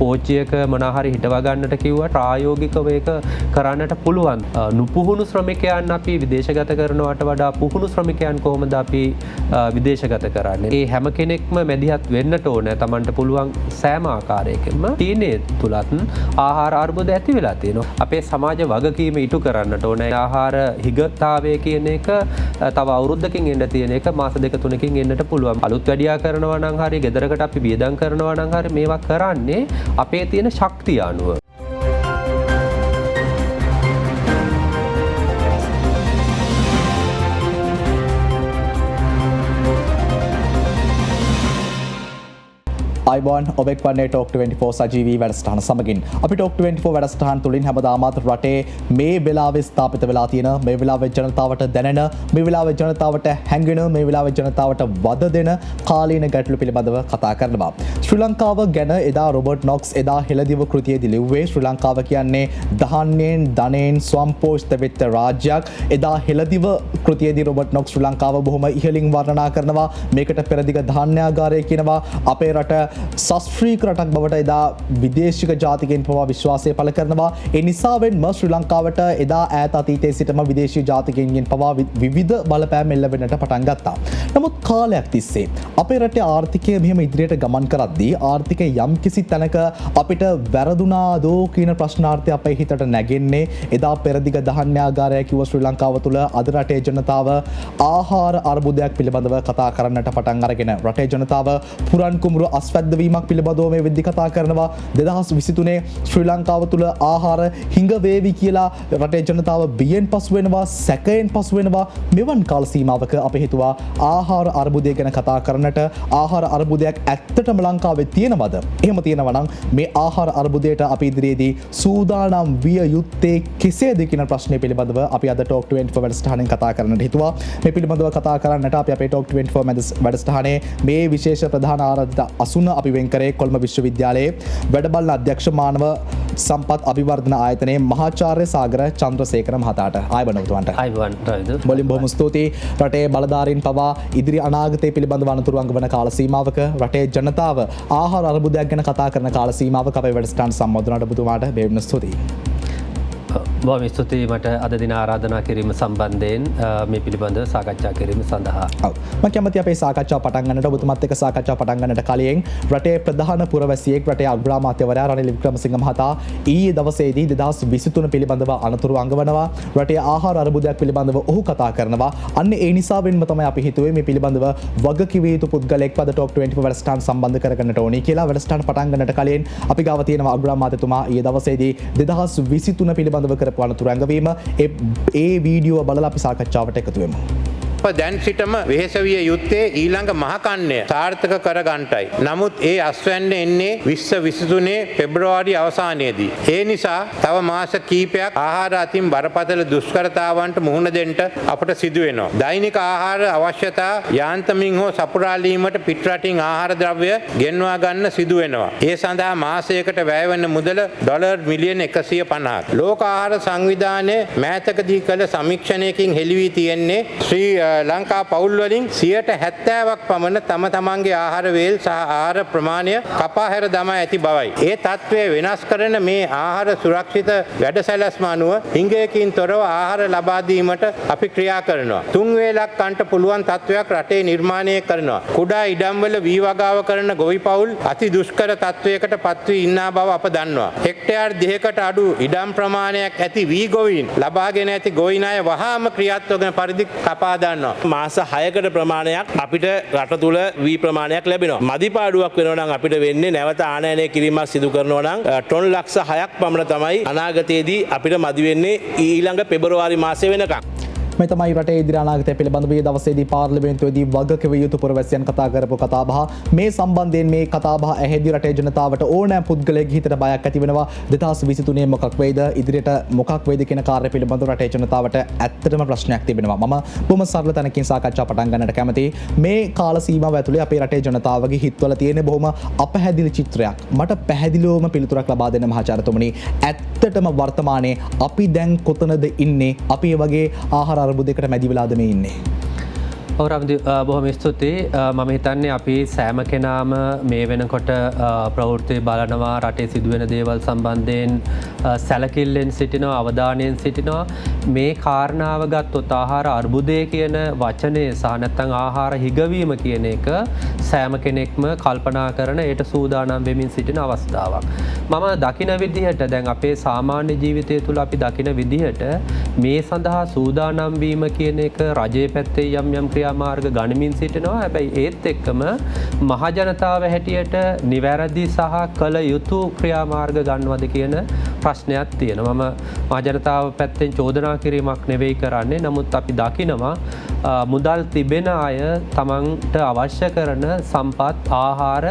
පෝච්චියක මොනහරි හිටවා ගන්නට කිව්වා ප්‍රායෝගිකව ඒක කරන්නට පුළුවන්. නුපුහුණු ශ්‍රමිකයන් අපි විදේශගත කරනවට වඩා පුහුණු ශ්‍රමිකයන් කොහොමද අපි විදේශගත කරන්නේ? ඒ හැම කෙනෙක්ම මැදිහත් වෙන්නට ඕන. Tamanට පුළුවන් සෑම ආකාරයකින්ම තීනේ තුලත් ආහාර අර්බුද ඇති වෙලා තියෙනවා. අපේ සමාජ වගකීම ඉටු කරන්නට ඕන. ආහාර හිගතාවය කියන එක තව අවුරුද්දකින් එන්න තියෙන එක මාස දෙක තුනකින් එන්නට පුළුවන්. අලුත් වැඩියා කරනවා නම් හරි ගෙදරකට අපි වියදම් කරනවා නම් හරි මේවා කරන්නේ අපේ තියෙන ශක්තිය අනුව. අයිබෝන් ඔබෙක් වන්නේ ටෝක් 24 සජීවී වැඩසටහන සමගින් අපි ටෝක් 24 වැඩසටහන තුලින් හැමදාමත් රටේ මේ වෙලාවේ ස්ථාපිත වෙලා තියෙන මේ වෙලාවේ ජනතාවට දැනෙන මේ වෙලාවේ ජනතාවට හැංගෙන මේ වෙලාවේ ජනතාවට වද දෙන කාලීන ගැටලු පිළිබඳව කතා කරනවා. ශ්‍රී ලංකාව ගැන එදා රොබර්ට් නොක්ස් එදා හෙළදිව කෘතියේදී ලිව්වේ ශ්‍රී ලංකාව කියන්නේ දහන්නේන් ධනෙන් ස්වම්පෝෂිත වෙච්ච රාජ්‍යයක්. එදා හෙළදිව කෘතියේදී රොබර්ට් නොක්ස් ශ්‍රී ලංකාව බොහොම ඉහළින් වර්ණනා කරනවා. මේකට පෙරදිග ධාන්‍යාගාරය කියනවා. අපේ රට සස්ත්‍රීක රටක් බවට එදා විදේශික ජාතිකයන් පවා විශ්වාසය පළ කරනවා. ඒ නිසාවෙන්ම ශ්‍රී ලංකාවට එදා ඈත අතීතයේ සිටම විදේශීය ජාතිකයන්ගෙන් පවා විවිධ බලපෑම් එල්ල වෙන්නට පටන් ගත්තා. නමුත් කාලයක් තිස්සේ අපේ රටේ ආර්ථිකය මෙහෙම ඉදිරියට ගමන් කරද්දී ආර්ථිකය යම් කිසි තැනක අපිට වැරදුනාදෝ කියන ප්‍රශ්නාර්ථය අපේ හිතට නැගෙන්නේ එදා පෙරදිග ධාන්‍යාගාරය කිව්ව ශ්‍රී ලංකාව තුළ අද රටේ ජනතාව ආහාර අර්බුදයක් පිළිබඳව කතා කරන්නට පටන් අරගෙන රටේ ජනතාව පුරන් කුමරු අස්වැද්දවීමක් පිළිබඳව මේ වෙද්දි කතා කරනවා. 2023 ශ්‍රී ලංකාව තුළ ආහාර හිඟ වේවි කියලා රටේ ජනතාව බියෙන් පසු වෙනවා, සැකයෙන් පසු වෙනවා. මෙවන් කාල සීමාවක අපි හිතුවා ආහාර අර්බුදය ගැන කතා කරන්නට. ආහාර අර්බුදයක් ඇත්තටම ලංකාවේ තියෙනවද? එහෙම තියෙනවා නම් මේ ආහාර අර්බුදයට අපි ඉදිරියේදී සූදානම් විය යුත්තේ කෙසේද කියන ප්‍රශ්නය පිළිබඳව අපි අද ටෝක් 24 වැඩසටහනෙන් කතා කරන්නට හිතුවා. මේ පිළිබඳව කතා කරන්නට අපි අපේ ටෝක් 24 වැඩසටහනේ මේ විශේෂ ප්‍රධාන ආරාධිත අසුන අපි වෙන් කරේ කොළඹ විශ්වවිද්‍යාලයේ වැඩබලන අධ්‍යක්ෂ මානව සම්පත් අභිවර්ධන ආයතනයේ මහාචාර්ය සාගර චන්ද්‍රසේකර මහතාට ආයුබෝවන් ඔබතුමන්ට. ආයුබෝවන් රවිදු. බොලින් බොහොම ස්තුතියි. රටේ බලධාරීන් පවා ඉදිරි අනාගතය පිළිබඳව අනතුරු අඟවන කාල සීමාවක රටේ ජනතාව ආහාර අර්බුදයක් ගැන කතා කරන කාල සීමාවක අපේ වැඩසටහන සම්බන්ධ ඔබතුමාට බෙහෙවින් ස්තුතියි. බොහොම ස්තුතියි මට අද දින ආරාධනා කිරීම සම්බන්ධයෙන් මේ පිළිබඳව සාකච්ඡා කිරීම සඳහා. ඔව්. මම කැමති අපේ සාකච්ඡාව පටන් ගන්නට ඔබතුමත් එක්ක සාකච්ඡාව පටන් ගන්නට කලින් රටේ ප්‍රධාන පුරවැසියෙක් රටේ අග්‍රාමාත්‍යවරයා රනිල් වික්‍රමසිංහ මහතා ඊයේ දවසේදී 2023 පිළිබඳව අනතුරු අඟවනවා. රටේ ආහාර අර්බුදයක් පිළිබඳව ඔහු කතා කරනවා. අන්න ඒ නිසාවෙන්ම තමයි අපි හිතුවේ මේ පිළිබඳව වගකිව යුතු පුද්ගලයෙක් පද ටෝක් 24 වැඩසටහන සම්බන්ධ කරගන්නට ඕනේ කියලා. වැඩසටහන පටන් ගන්නට කලින් අපි ගාව තියෙනවා අග්‍රාමාත්‍යතුමා ඊයේ දවසේදී 2023 පිළිබඳව අනතුරු ඇඟවීම ඒ වීඩියෝ බලලා අපි සාකච්ඡාවට එකතු වෙමු. දැන් සිටම වෙහෙස විය යුත්තේ ඊළඟ මහකන්නය සාර්ථක කර ගන්නටයි. නමුත් ඒ අස්වැන්න එන්නේ 2023 පෙබ්‍රවාරි අවසානයේදී. ඒ නිසා තව මාස කීපයක් ආහාර අතින් බරපතල දුෂ්කරතාවන්ට මුහුණ දෙන්න අපට සිදු වෙනවා. දෛනික ආහාර අවශ්‍යතා යාන්තමින් හෝ සපුරාලීමට පිටරටින් ආහාර ද්‍රව්‍ය ගෙන්වා ගන්න සිදු වෙනවා. ඒ සඳහා මාසයකට වැය වෙන මුදල ඩොලර් මිලියන 150ක්. ලෝක ආහාර සංවිධානයේ මෑතකදී කළ සමීක්ෂණයකින් හෙළි වී තියෙන්නේ ශ්‍රී ලංකා පවුල් වලින් 70%ක් පමණ තම තමන්ගේ ආහාර වේල් සහ ආහාර ප්‍රමාණය කපා හැර දමා ඇති බවයි. ඒ තත්ත්වය වෙනස් කරන මේ ආහාර සුරක්ෂිත වැඩසැලැස්ම අනුව හිඟයකින් තොරව ආහාර ලබා දීමට අපි ක්‍රියා කරනවා. 3 වේලක් කන්ට පුළුවන් තත්ත්වයක් රටේ නිර්මාණය කරනවා. කුඩා ඉඩම්වල වී වගාව කරන ගොවි පවුල් අති දුෂ්කර තත්ත්වයකට පත් වී ඉන්නා බව අප දන්නවා. හෙක්ටයාර් 2කට අඩු ඉඩම් ප්‍රමාණයක් ඇති වී ගොවීන් ලබාගෙන ඇති ගොවි ණය වහාම ක්‍රියාත්මක වන පරිදි කපා දානවා. මාස 6කට ප්‍රමාණයක් අපිට රට තුල වී ප්‍රමාණයක් ලැබෙනවා. මදිපාඩුවක් වෙනවා නම් අපිට වෙන්නේ නැවත ආනයනය කිරීමක් සිදු කරනවා නම් ටොන් ලක්ෂ 6ක් පමණ තමයි අනාගතයේදී අපිට මදි වෙන්නේ ඊළඟ පෙබරවාරි මාසය වෙනකම්. මේ තමයි රටේ ඉදිරි අනාගතය පිළිබඳව මේ දවසේදී පාර්ලිමේන්තුවේදී වගකිව යුතු පුරවැසියන් කතා කරපු කතාබහ. මේ සම්බන්ධයෙන් මේ කතාබහ ඇහෙද්දී රටේ ජනතාවට ඕනෑම පුද්ගලයෙකුගේ හිතට බයක් ඇති වෙනවා. 2023 මොකක් වෙයිද, ඉදිරියට මොකක් වෙයිද කියන කාර්ය පිළිබඳව රටේ ජනතාවට ඇත්තටම ප්‍රශ්නයක් තිබෙනවා. මම බොහොම සරල තැනකින් සාකච්ඡා පටන් ගන්නට කැමතියි. මේ කාල සීමාව ඇතුලේ අපේ රටේ ජනතාවගේ හිතවල තියෙන බොහොම අපහැදිලි චිත්‍රයක්. මට පැහැදිලිවම පිළිතුරක් ලබා දෙන්න මහාචාර්යතුමනි. ඇත්තටම වර්තමානයේ අපි දැන් කොතනද ඉන්නේ? අපි වගේ ආහාර අර්බුදයකට මැදි වෙලාද මේ ඉන්නේ? ඔවරම්දි බොහොම ස්තුතියි මම හිතන්නේ අපි සෑම කෙනාම මේ වෙනකොට ප්‍රවෘත්ති බලනවා රටේ සිදුවෙන දේවල් සම්බන්ධයෙන් සැලකිල්ලෙන් සිටිනවා අවධානයෙන් සිටිනවා මේ කාරණාව ගත්තොත් ආහාර අර්බුදය කියන වචනේ සහ නැත්නම් ආහාර හිගවීම කියන එක සෑම කෙනෙක්ම කල්පනා කරන ඒට සූදානම් වෙමින් සිටින අවස්ථාවක්. මම දකින විදිහට දැන් අපේ සාමාන්‍ය ජීවිතය තුළ අපි දකින විදිහට මේ සඳහා සූදානම් වීම කියන එක රජයේ පැත්තේ යම් ක්‍රියාමාර්ග ගනිමින් සිටිනවා. හැබැයි ඒත් එක්කම මහජනතාව හැටියට නිවැරදි සහ කළ යුතු ක්‍රියාමාර්ග ගන්නවද කියන ප්‍රශ්නයක් තියෙනවා. මම මහජනතාව පැත්තෙන් චෝදනා කිරීමක් නෙවෙයි කරන්නේ. නමුත් අපි දකිනවා මුදල් තිබෙන අය තමන්ට අවශ්‍ය කරන සම්පත් ආහාර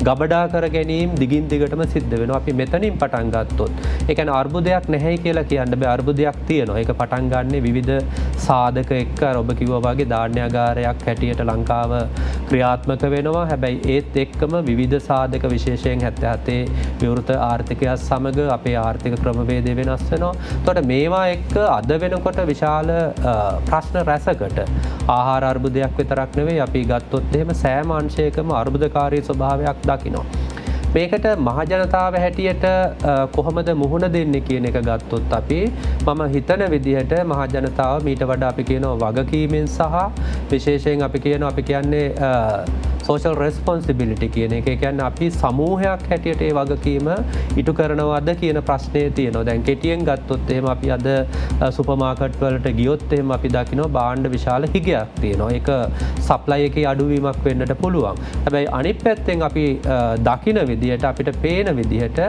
ගබඩා කර ගැනීම දිගින් දිගටම සිද්ධ වෙනවා. අපි මෙතනින් පටන් ගත්තොත් ඒ කියන්නේ අර්බුදයක් නැහැ කියලා කියන්න බෑ. අර්බුදයක් තියෙනවා. ඒක පටන් ගන්න විවිධ සාධක එක්ක ඔබ කිව්වා වගේ ධාන්‍යාගාරයක් හැටියට ලංකාව ක්‍රියාත්මක වෙනවා. හැබැයි ඒත් එක්කම විවිධ සාධක විශේෂයෙන් 77 විවෘත ආර්ථිකයත් සමග අපේ ආර්ථික ක්‍රමවේදය වෙනස් වෙනවා. එතකොට මේවා එක්ක අද වෙනකොට විශාල ප්‍රශ්න රැසකට ආහාර අර්බුදයක් විතරක් නෙවෙයි අපි ගත්තොත් එහෙම සෑම අංශයකම අර්බුදකාරී ස්වභාවයක් දකිනවා. මේකට මහජනතාව හැටියට කොහොමද මුහුණ දෙන්නේ කියන එක ගත්තොත් අපි මම හිතන විදිහට මහජනතාව මීට වඩා අපි කියනවා වගකීමෙන් සහ විශේෂයෙන් අපි කියන්නේ social responsibility කියන එක. ඒ කියන්නේ අපි සමූහයක් හැටියට ඒ වගකීම ඉටු කරනවද කියන ප්‍රශ්නේ තියෙනවා. දැන් කෙටියෙන් ගත්තොත් එහෙම අපි අද සුපර් මාකට් වලට ගියොත් එහෙම අපි දකිනවා භාණ්ඩ විශාල හිගයක් තියෙනවා. ඒක සප්ලයි එකේ අඩුවීමක් වෙන්නට පුළුවන්. හැබැයි අනිත් පැත්තෙන් අපි දකින විදිහට අපිට පේන විදිහට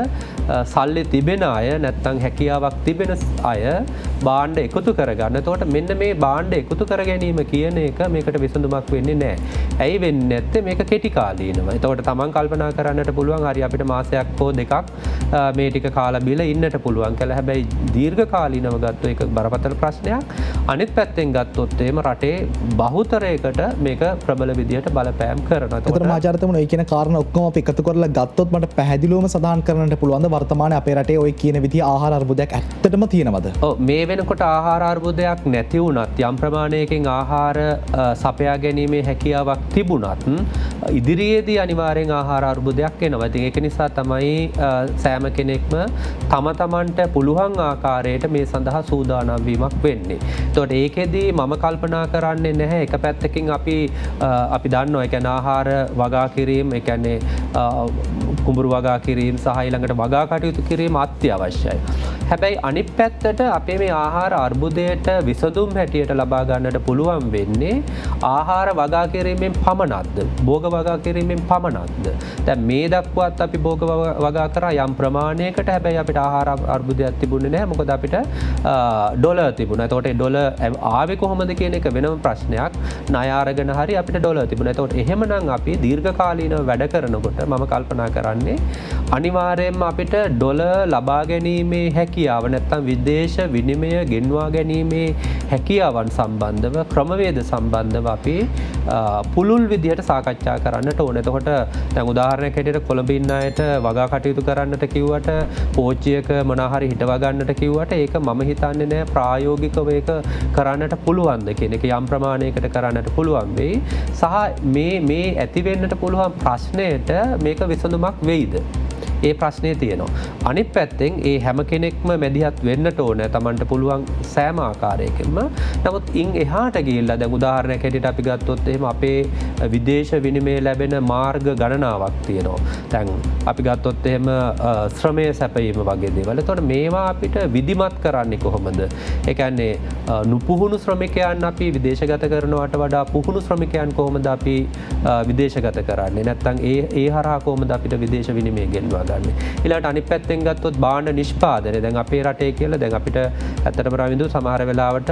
සල්ලි තිබෙන අය නැත්නම් හැකියාවක් තිබෙන අය භාණ්ඩ එකතු කරගන්න. එතකොට මෙන්න මේ භාණ්ඩ එකතු කර ගැනීම කියන එක මේකට විසඳුමක් වෙන්නේ නැහැ. ඇයි වෙන්නේ නැත්තේ? මේක කෙටි කාලීනව. එතකොට තමන් කල්පනා කරන්නට පුළුවන් හරි අපිට මාසයක් හෝ දෙකක් මේ ටික කාලා බීලා ඉන්නට පුළුවන් කියලා. හැබැයි දීර්ඝ කාලීනව ගත්තොත් ඒක බරපතල ප්‍රශ්නයක්. අනිත් පැත්තෙන් ගත්තොත් එහෙම රටේ බහුතරයකට මේක ප්‍රබල විදියට බලපෑම් කරනවා. එතකොට මාචාර්යතුමනි ඔය කියන කාරණා ඔක්කොම අපි එකතු කරලා ගත්තොත් මට පැහැදිලිවම සඳහන් කරන්නට පුළුවන් ද වර්තමානයේ අපේ රටේ ඔය කියන විදිහ ආහාර අර්බුදයක් ඇත්තටම තියෙනවද? ඔව් මේ වෙනකොට ආහාර අර්බුදයක් නැති වුණත් යම් ප්‍රමාණයකින් ආහාර සපයා ගැනීමේ හැකියාවක් තිබුණත් ඉදිරියේදී අනිවාර්යෙන් ආහාර අර්බුදයක් එනවා. ඉතින් ඒක නිසා තමයි සෑම කෙනෙක්ම තම තමන්ට පුළුවන් ආකාරයට මේ සඳහා සූදානම් වීමක් වෙන්නේ. එතකොට ඒකෙදී මම කල්පනා කරන්නේ නැහැ එක පැත්තකින් අපි දන්නවා ඒ කියන්නේ ආහාර වගා කිරීම ඒ කියන්නේ කුඹුරු වගා කිරීම සහ ඊළඟට වගා කටයුතු කිරීම අත්‍යවශ්‍යයි. හැබැයි අනිත් පැත්තට අපේ මේ ආහාර අර්බුදයට විසඳුම් හැටියට ලබා ගන්නට පුළුවන් වෙන්නේ ආහාර වගා කිරීමෙන් පමණක්ද? භෝග වගා කිරීමෙන් පමණක්ද? දැන් මේ දක්වාත් අපි භෝග වගා කරා යම් ප්‍රමාණයකට. හැබැයි අපිට ආහාර අර්බුදයක් තිබුණේ නැහැ. මොකද අපිට ඩොලර් තිබුණා. එතකොට ඒ ඩොලර් ආවේ කොහොමද කියන එක වෙනම ප්‍රශ්නයක්. ණය අරගෙන හරි අපිට ඩොලර් තිබුණා. එතකොට එහෙමනම් අපි දීර්ඝකාලීනව වැඩ කරනකොට මම කල්පනා කරන්නේ අනිවාර්යයෙන්ම අපිට ඩොලර් ලබා ගැනීමේ හැකියාව නැත්නම් විදේශ විනිමය ගෙන්වා ගැනීමේ හැකියාවන් සම්බන්ධව ක්‍රමවේද සම්බන්ධව අපි පුළුල් විදිහට සාකච්ඡා කරන්නට ඕනේ. එතකොට දැන් උදාහරණයක් හැටියට කොළඹ ඉන්න අයට වගා කටයුතු කරන්නට කිව්වට පෝච්චියක මොනවා හරි හිටවා ගන්නට කිව්වට ඒක මම හිතන්නේ නෑ ප්‍රායෝගිකව ඒක කරන්නට පුළුවන්ද කියන එක. යම් ප්‍රමාණයකට කරන්නට පුළුවන් වෙයි. සහ මේ ඇති වෙන්නට පුළුවන් ප්‍රශ්නයට මේක විසඳුමක් වෙයිද? ඒ ප්‍රශ්නේ තියෙනවා. අනිත් පැත්තෙන් ඒ හැම කෙනෙක්ම මැදිහත් වෙන්නට ඕන තමන්ට පුළුවන් සෑම ආකාරයකින්ම. නමුත් ඉන් එහාට ගිහිල්ලා දැන් උදාහරණයක් හැටියට අපි ගත්තොත් එහෙම අපේ විදේශ විනිමය ලැබෙන මාර්ග ගණනාවක් තියෙනවා. දැන් අපි ගත්තොත් එහෙම ශ්‍රමය සැපයීම වගේ දේවල්. එතකොට මේවා අපිට විධිමත් කරන්නේ කොහොමද? ඒ කියන්නේ නුපුහුණු ශ්‍රමිකයන් අපි විදේශගත කරනවට වඩා පුහුණු ශ්‍රමිකයන් කොහොමද අපි විදේශගත කරන්නේ? නැත්නම් ඒ හරහා කොහොමද අපිට විදේශ විනිමය ගෙන්වා ඊළඟට අනිත් පැත්තෙන් ගත්තොත් භාණ්ඩ නිෂ්පාදනය දැන් අපේ රටේ කියලා දැන් අපිට ඇත්තටම රවින්දු සමහර වෙලාවට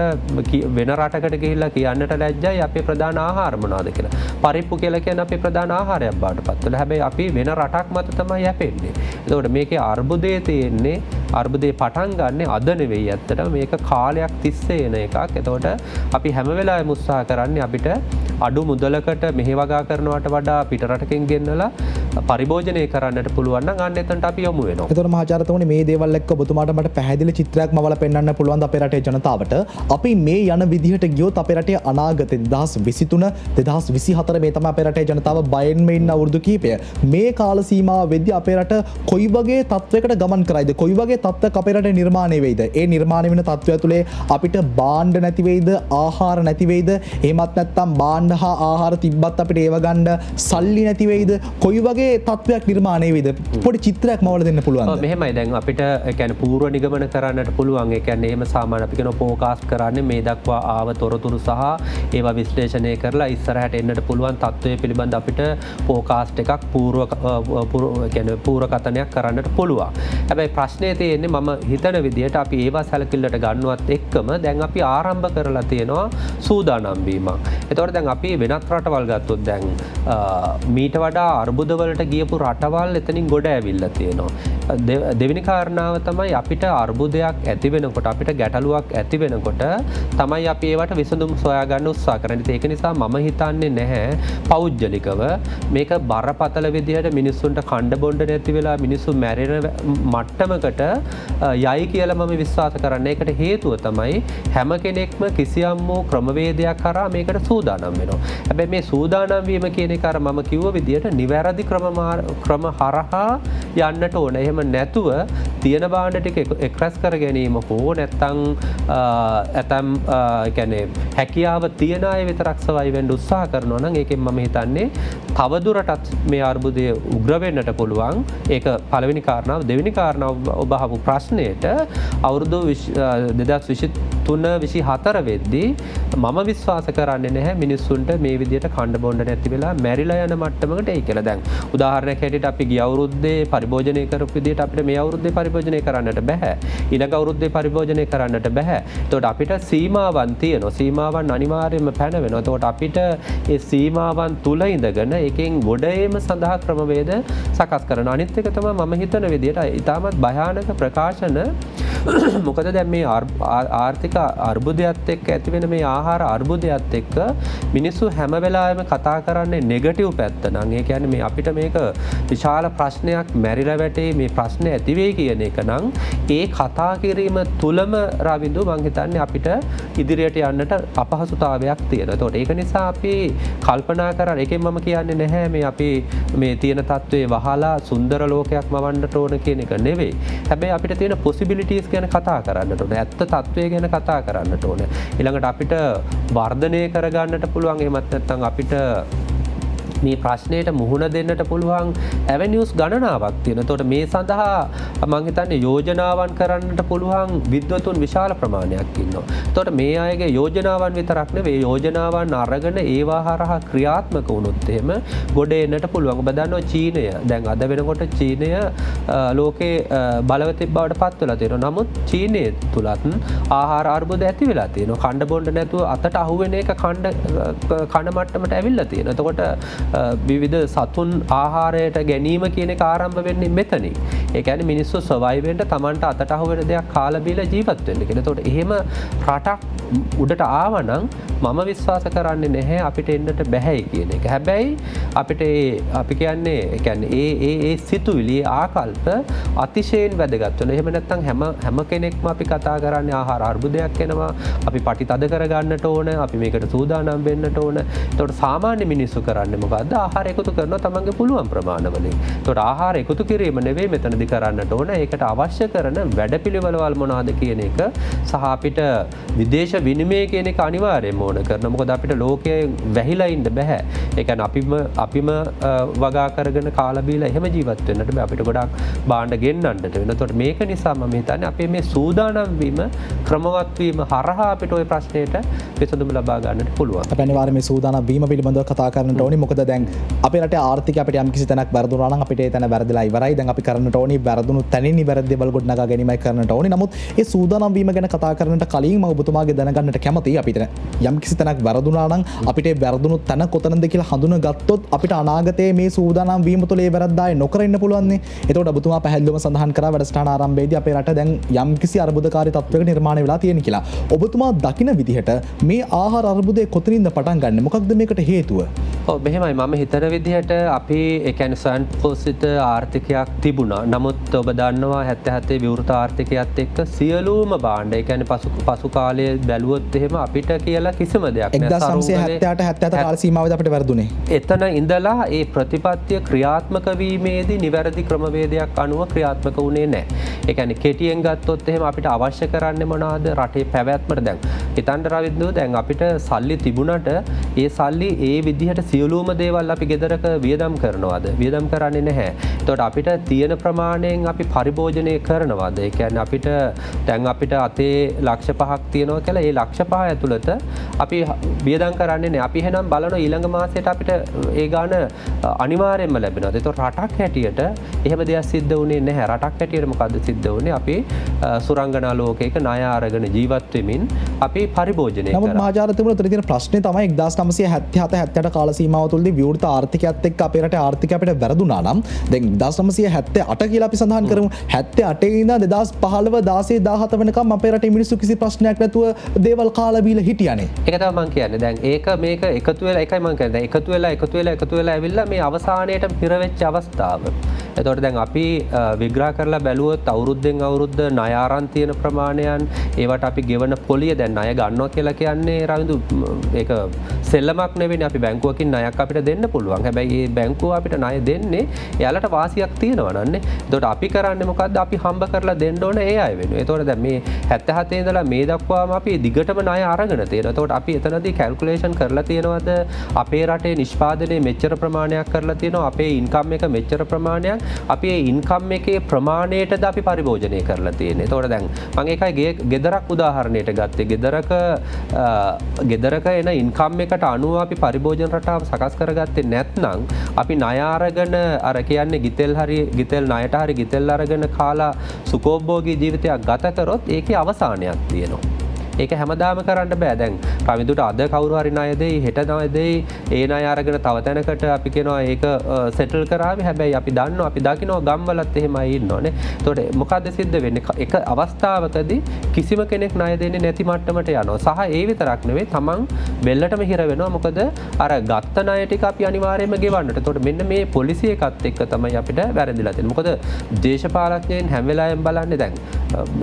වෙන රටකට ගිහිල්ලා කියන්නට ලැජ්ජයි අපේ ප්‍රධාන ආහාර මොනවද කියලා. පරිප්පු කියලා කියන්නේ අපේ ප්‍රධාන ආහාරයක් බාටපත් වෙලා. හැබැයි අපි වෙන රටක් මත තමයි යැපෙන්නේ. එතකොට මේකේ අර්බුදයේ තියෙන්නේ අර්බුදේ පටන් ගන්න අද නෙවෙයි ඇත්තටම මේක කාලයක් තිස්සේ එන එකක්. එතකොට අපි හැම වෙලාවෙම උත්සාහ කරන්නේ අපිට අඩු මුදලකට මෙහි වගා කරනවට වඩා පිටරටකින් ගෙන්නලා පරිභෝජනය කරන්නට පුළුවන් නම් අන්න එතනට අපි යමු වෙනවා. එතකොට මහාචාර්යතුමනි මේ දේවල් එක්ක ඔබතුමාට මට පැහැදිලි චිත්‍රයක් මවලා පෙන්වන්න පුළුවන් අපේ රටේ ජනතාවට. අපි මේ යන විදිහට ගියොත් අපේ රටේ අනාගතේ 2023 2024 මේ තමයි අපේ රටේ ජනතාව බයෙන්ම ඉන්න අවුරුදු කිහිපය. මේ කාල සීමාව වෙද්දී අපේ රට කොයි වගේ තත්වයකට ගමන් කරයිද? කොයි වගේ තත්ත්වයක් අපේ රටේ නිර්මාණය වෙයිද? ඒ නිර්මාණය වෙන තත්ත්වය තුළේ අපිට භාණ්ඩ නැති වෙයිද? ආහාර නැති වෙයිද? එහෙමත් නැත්නම් භාණ්ඩ හා ආහාර තිබ්බත් අපිට ඒව ගන්න සල්ලි නැති වෙයිද? කොයි වගේ තත්ත්වයක් නිර්මාණය වෙයිද? පොඩි චිත්‍රයක් මවලා දෙන්න පුළුවන්ද? මෙහෙමයි දැන් අපිට ඒ කියන්නේ පූර්ව නිගමන කරන්නට පුළුවන්. ඒ කියන්නේ එහෙම සාමාන්‍ය අපි කියන ෆෝකාස්ට් කරන්නේ මේ දක්වා ආව තොරතුරු සහ ඒවා විශ්ලේෂණය කරලා ඉස්සරහට එන්නට පුළුවන් තත්ත්වය පිළිබඳ අපිට ෆෝකාස්ට් එකක් පූර්ව කතනයක් කරන්නට පුළුවන්. හැබැයි ප්‍රශ්නේ තියෙන්නේ මම හිතන විදිහට අපි ඒවා සැලකිල්ලට ගන්නවත් එක්කම දැන් අපි ආරම්භ කරලා තියෙනවා සූදානම් වීමක්. එතකොට දැන් අපි වෙනත් රටවල් ගත්තොත් දැන් මීට වඩා අර්බුදවලට ගියපු රටවල් එතනින් ගොඩ ඇවිල්ලා තියෙනවා. දෙවෙනි කාරණාව තමයි අපිට අර්බුදයක් ඇති වෙනකොට අපිට ගැටලුවක් ඇති වෙනකොට තමයි අපි ඒවට විසඳුම් සොයා ගන්න උත්සාහ කරන්නේ. ඒක නිසා මම හිතන්නේ නැහැ පෞද්ගලිකව මේක බරපතල විදිහට මිනිස්සුන්ට කණ්ඩ බොණ්ඩ නැති වෙලා මිනිස්සු මැරෙන මට්ටමකට යයි කියලා මම විශ්වාස කරන්නේ. ඒකට හේතුව තමයි හැම කෙනෙක්ම කිසියම් වූ ක්‍රමවේදයක් කරා මේකට සූදානම් වෙනවා. හැබැයි මේ සූදානම් වීම කියන එක අර මම කිව්ව විදිහට නිවැරදි ක්‍රම හරහා යන්නට ඕන. එහෙම නැතුව තියෙන භාණ්ඩ ටික එක්රැස් කර ගැනීම හෝ නැත්නම් ඇතම් කියන්නේ හැකියාව තියන අය විතරක් සවයි වෙන්න උත්සාහ කරනවා නම් ඒකෙන් මම හිතන්නේ තවදුරටත් මේ අර්බුදය උග්‍ර වෙන්නට පුළුවන්. ඒක පළවෙනි කාරණාව. දෙවෙනි කාරණාව ඔබ අහපු ප්‍රශ්නයට අවුරුදු 2023-24 වෙද්දී මම විශ්වාස කරන්නේ නැහැ මිනිස්සුන්ට මේ විදිහට කණ්ඩ බොණ්ඩ නැති වෙලා මැරිලා යන මට්ටමකට එයි කියලා. දැන් උදාහරණයක් හැටියට අපි ගිය අවුරුද්දේ පරිභෝජනය කරපු විදිහට අපිට මේ අවුරුද්දේ පරිභෝජනය කරන්නට බෑ. ඊළඟ අවුරුද්දේ පරිභෝජනය කරන්නට බෑ. එතකොට අපිට සීමාවන් තියෙනවා. සීමාවන් අනිවාර්යයෙන්ම පැන වෙනවා. එතකොට අපිට ඒ සීමාවන් තුල ඉඳගෙන එකෙන් ගොඩ ඒම සඳහා ක්‍රමවේද සකස් කරන. අනිත් එක තමයි මම හිතන විදිහට ඉතාමත් භයානක ප්‍රකාශන. මොකද දැන් මේ ආර්ථික අර්බුදයත් එක්ක ඇති වෙන මේ ආහාර අර්බුදයත් එක්ක මිනිස්සු හැම වෙලාවෙම කතා කරන්නේ නෙගටිව් පැත්ත නම්. ඒ කියන්නේ මේ අපිට මේක විශාල ප්‍රශ්නයක් මැරිලා වැටේ මේ ප්‍රශ්නේ ඇති වෙයි කියන එක නම් ඒ කතා කිරීම තුලම රවින්දු මං හිතන්නේ අපිට ඉදිරියට යන්නට අපහසුතාවයක් තියෙනවා. ඒතකොට ඒක නිසා අපි කල්පනා කරලා ඒකෙන් මම කියන්නේ නැහැ මේ අපි මේ තියෙන තත්ත්වේ වහලා සුන්දර ලෝකයක් මවන්නට ඕන කියන එක නෙවෙයි. හැබැයි අපිට තියෙන possibilities ගැන කතා කරන්නට ඕන. ඇත්ත තත්ත්වය ගැන කතා කරන්නට ඕන. ඊළඟට අපිට වර්ධනය කරගන්නට පුළුවන්. එහෙමත් නැත්නම් අපිට මේ ප්‍රශ්නයට මුහුණ දෙන්නට පුළුවන් ඇවෙනියුස් ගණනාවක් තියෙනවා. එතකොට මේ සඳහා මම හිතන්නේ යෝජනාවන් කරන්නට පුළුවන් විද්වතුන් විශාල ප්‍රමාණයක් ඉන්නවා. එතකොට මේ අයගේ යෝජනාවන් විතරක් නෙවෙයි යෝජනාවන් අරගෙන ඒවා හරහා ක්‍රියාත්මක වුණොත් එහෙම ගොඩ එන්නට පුළුවන්. ඔබ දන්නවා චීනය දැන් අද වෙනකොට චීනය ලෝකේ බලවතෙක් බවට පත් වෙලා තියෙනවා. නමුත් චීනයේ තුලත් ආහාර අර්බුද ඇති වෙලා තියෙනවා. කණ්ඩ බොණ්ඩ නැතුව අතට අහුවෙන එක කන මට්ටමට ඇවිල්ලා තියෙනවා. එතකොට විවිධ සතුන් ආහාරයට ගැනීම කියන එක ආරම්භ වෙන්නේ මෙතනින්. ඒ කියන්නේ මිනිස්සු සර්වයිව් වෙන්න Tamanට අතට අහු වෙන දෙයක් කාලා බීලා ජීවත් වෙන්න කියලා. ඒතකොට එහෙම රටක් උඩට ආවනම් මම විශ්වාස කරන්නේ නැහැ අපිට එන්නට බැහැයි කියන එක. හැබැයි අපිට අපි කියන්නේ ඒ සිතුවිලි ආකල්ප අතිශයින් වැදගත් වෙනවා. එහෙම නැත්නම් හැම කෙනෙක්ම අපි කතා කරන්නේ ආහාර අර්බුදයක් එනවා. අපි පටි තද කරගන්නට ඕන. අපි මේකට සූදානම් වෙන්නට ඕන. ඒතකොට සාමාන්‍ය මිනිස්සු කරන්නේ මොකක්ද? ආහාර එකතු කරනවා තමන්ගේ පුළුවන් ප්‍රමාණවලින්. ඒතකොට ආහාර එකතු කිරීම නෙවෙයි මෙතනදී කරන්නට ඕන. ඒකට අවශ්‍ය කරන වැඩපිළිවෙළවල් මොනවාද කියන එක සහ අපිට විදේශ විනිමය කියන එක අනිවාර්යයෙන්ම ඕන කරනවා. මොකද අපිට ලෝකයේ වැහිලා ඉන්න බෑ. ඒ කියන්නේ අපිම වගා කරගෙන කාලා බීලා එහෙම ජීවත් වෙන්නට බෑ. අපිට ගොඩක් භාණ්ඩ ගෙන්නන්නට වෙනවා. ඒතකොට මේක නිසා මම හිතන්නේ අපේ මේ සූදානම් වීම ක්‍රමවත් වීම හරහා අපිට ওই ප්‍රශ්නෙට විසඳුම ලබා ගන්නට පුළුවන්. අපි අනිවාර්යයෙන් මේ සූදානම් වීම පිළිබඳව කතා කරන්නට ඕනේ. මොකද දැන් අපේ රටේ ආර්ථිකය අපිට යම් කිසි තැනක් වැරදුනා නම් අපිට ඒ තැන වැරදිලා ඉවරයි. දැන් අපි කරන්නට ඕනේ ඕනි වැරදුණු තැනින් නිවැරදි දේවල් ගොඩනගා ගැනීමයි කරන්නට ඕනි. නමුත් ඒ සූදානම් වීම ගැන කතා කරන්නට කලින් මම ඔබතුමාගේ දැනගන්නට කැමතියි. අපිට යම් කිසි තැනක් වැරදුනා නම් අපිට ඒ වැරදුණු තැන කොතනද කියලා හඳුනගත්තොත් අපිට අනාගතයේ මේ සූදානම් වීම තුළ ඒ වැරද්ද ආයේ නොකර ඉන්න පුළුවන් නේ. එතකොට ඔබතුමා පැහැදිලිවම සඳහන් කරා වැඩසටහන ආරම්භයේදී අපේ රට දැන් යම් කිසි අර්බුදකාරී තත්ත්වයක නිර්මාණය වෙලා තියෙන කියලා. ඔබතුමා දකින විදිහට මේ ආහාර අර්බුදය කොතනින්ද පටන් ගන්නෙ? මොකක්ද මේකට හේතුව? ඔව් මෙහෙමයි මම හිතන විදිහට අපි ඒ කියන්නේ සංපෝෂිත ආර්ථිකයක් තිබුණා. නමුත් ඔබ දන්නවා 77 විවෘත ආර්ථිකයත් එක්ක සියලුම භාණ්ඩ ඒ කියන්නේ පසු කාලයේ බැලුවොත් එහෙම අපිට කියලා කිසිම දෙයක් නෑ. 1978 77 කාල සීමාවේදී අපිට වැරදුනේ. එතන ඉඳලා ඒ ප්‍රතිපත්තිය ක්‍රියාත්මක වීමේදී නිවැරදි ක්‍රමවේදයක් අනුව ක්‍රියාත්මක වුණේ නැහැ. ඒ කියන්නේ කෙටියෙන් ගත්තොත් එහෙම අපිට අවශ්‍ය කරන්නේ මොනවාද? රටේ පැවැත්මට දැන් හිතන්න රවිද්දෝ දැන් අපිට සල්ලි තිබුණට ඒ සල්ලි ඒ විදිහට සියලුම දේවල් අපි ගෙදරක වියදම් කරනවාද? වියදම් කරන්නේ නැහැ. එතකොට අපිට තියෙන ප්‍රමාණයෙන් අපි පරිභෝජනය කරනවාද? ඒ කියන්නේ අපිට දැන් අපිට අතේ ලක්ෂ 5ක් තියෙනවා කියලා ඒ ලක්ෂ 5 ඇතුළත අපි වියදම් කරන්නේ නැහැ. අපි එහෙනම් බලන ඊළඟ මාසයට අපිට ඒ ගාන අනිවාර්යයෙන්ම ලැබෙනවා. ඒතකොට රටක් හැටියට එහෙම දෙයක් සිද්ධ වුණේ නැහැ. රටක් හැටියට මොකද්ද සිද්ධ වුණේ? අපි සුරංගනා ලෝකයක ණය අරගෙන ජීවත් වෙමින් අපි පරිභෝජනය කරා. නමුත් මහාචාර්යතුමා උතර තියෙන ප්‍රශ්නේ තමයි 1977 78 කාල සීමාව තුළදී විවෘත ආර්ථිකයත් එක්ක අපේ රටේ ආර්ථිකය අපිට වැරදුනා නම් දැන් 1978 කියලා අපි සඳහන් කරමු. 78 ඉඳන් 2015 16 17 වෙනකම් අපේ රටේ මිනිස්සු කිසි ප්‍රශ්නයක් නැතුව දේවල් කාලා බීලා හිටියානේ. ඒක තමයි මම කියන්නේ. දැන් ඒක මේක එකතු වෙලා එකයි මම කියන්නේ. දැන් එකතු වෙලා ඇවිල්ලා මේ අවසානයේට පිර වෙච්ච අවස්ථාව. එතකොට දැන් අපි විග්‍රහ කරලා බැලුවොත් අවුරුද්දෙන් අවුරුද්ද ණය ආරන් තියෙන ප්‍රමාණයන් ඒවට අපි ගෙවන පොලිය දැන් ණය ගන්නවා කියලා කියන්නේ රවිඳු ඒක සෙල්ලමක් නෙවෙයි. අපි බැංකුවකින් ණයක් අපිට දෙන්න පුළුවන්. හැබැයි මේ බැංකුව අපිට ණය දෙන්නේ එයාලට වාසියක් තියෙනවා නන්නේ. එතකොට අපි කරන්නේ මොකද්ද? අපි හම්බ කරලා දෙන්න ඕන ඒ අය වෙනුවෙන්. එතකොට දැන් මේ 77 ඉඳලා මේ දක්වාම අපි දිගටම ණය අරගෙන තියෙනවා. එතකොට අපි එතනදී කැල්කියුලේෂන් කරලා තියෙනවද අපේ රටේ නිෂ්පාදනයේ මෙච්චර ප්‍රමාණයක් කරලා තියෙනවා. අපේ ඉන්කම් එක මෙච්චර ප්‍රමාණයක් අපි ඒ ඉන්කම් එකේ ප්‍රමාණයටද අපි පරිභෝජනය කරලා තියෙන්නේ. එතකොට දැන් මම ඒකයි ගෙදරක් උදාහරණයට ගත්තේ. ගෙදරක එන ඉන්කම් එකට අනුව අපි පරිභෝජන රටාව සකස් කරගත්තේ නැත්නම් අපි ණය අරගෙන අර කියන්නේ ගිතෙල් ණයට හරි ගිතෙල් අරගෙන කාලා සුඛෝභෝගී ජීවිතයක් ගත කරොත් ඒකේ අවසානයක් තියෙනවා. ඒක හැමදාම කරන්න බෑ. දැන් රවිදුට අද කවුරු හරි ණය දෙයි, හෙට ණය දෙයි, ඒ ණය අරගෙන තව තැනකට අපි කියනවා ඒක සෙටල් කරාවි. හැබැයි අපි දන්නවා අපි දකිනවා ගම්වලත් එහෙමයි ඉන්නෝනේ. එතකොට මොකද්ද සිද්ධ වෙන්නේ? එක අවස්ථාවකදී කිසිම කෙනෙක් ණය දෙන්නේ නැති මට්ටමට යනවා. සහ ඒ විතරක් නෙවෙයි තමන් බෙල්ලටම හිර වෙනවා. මොකද අර ගත්ත ණය ටික අපි අනිවාර්යයෙන්ම ගෙවන්නට. එතකොට මෙන්න මේ පොලිසි එකත් එක්ක තමයි අපිට වැරදිලා තියෙන්නේ. මොකද දේශපාලඥයන් හැම වෙලාවෙම බලන්නේ දැන්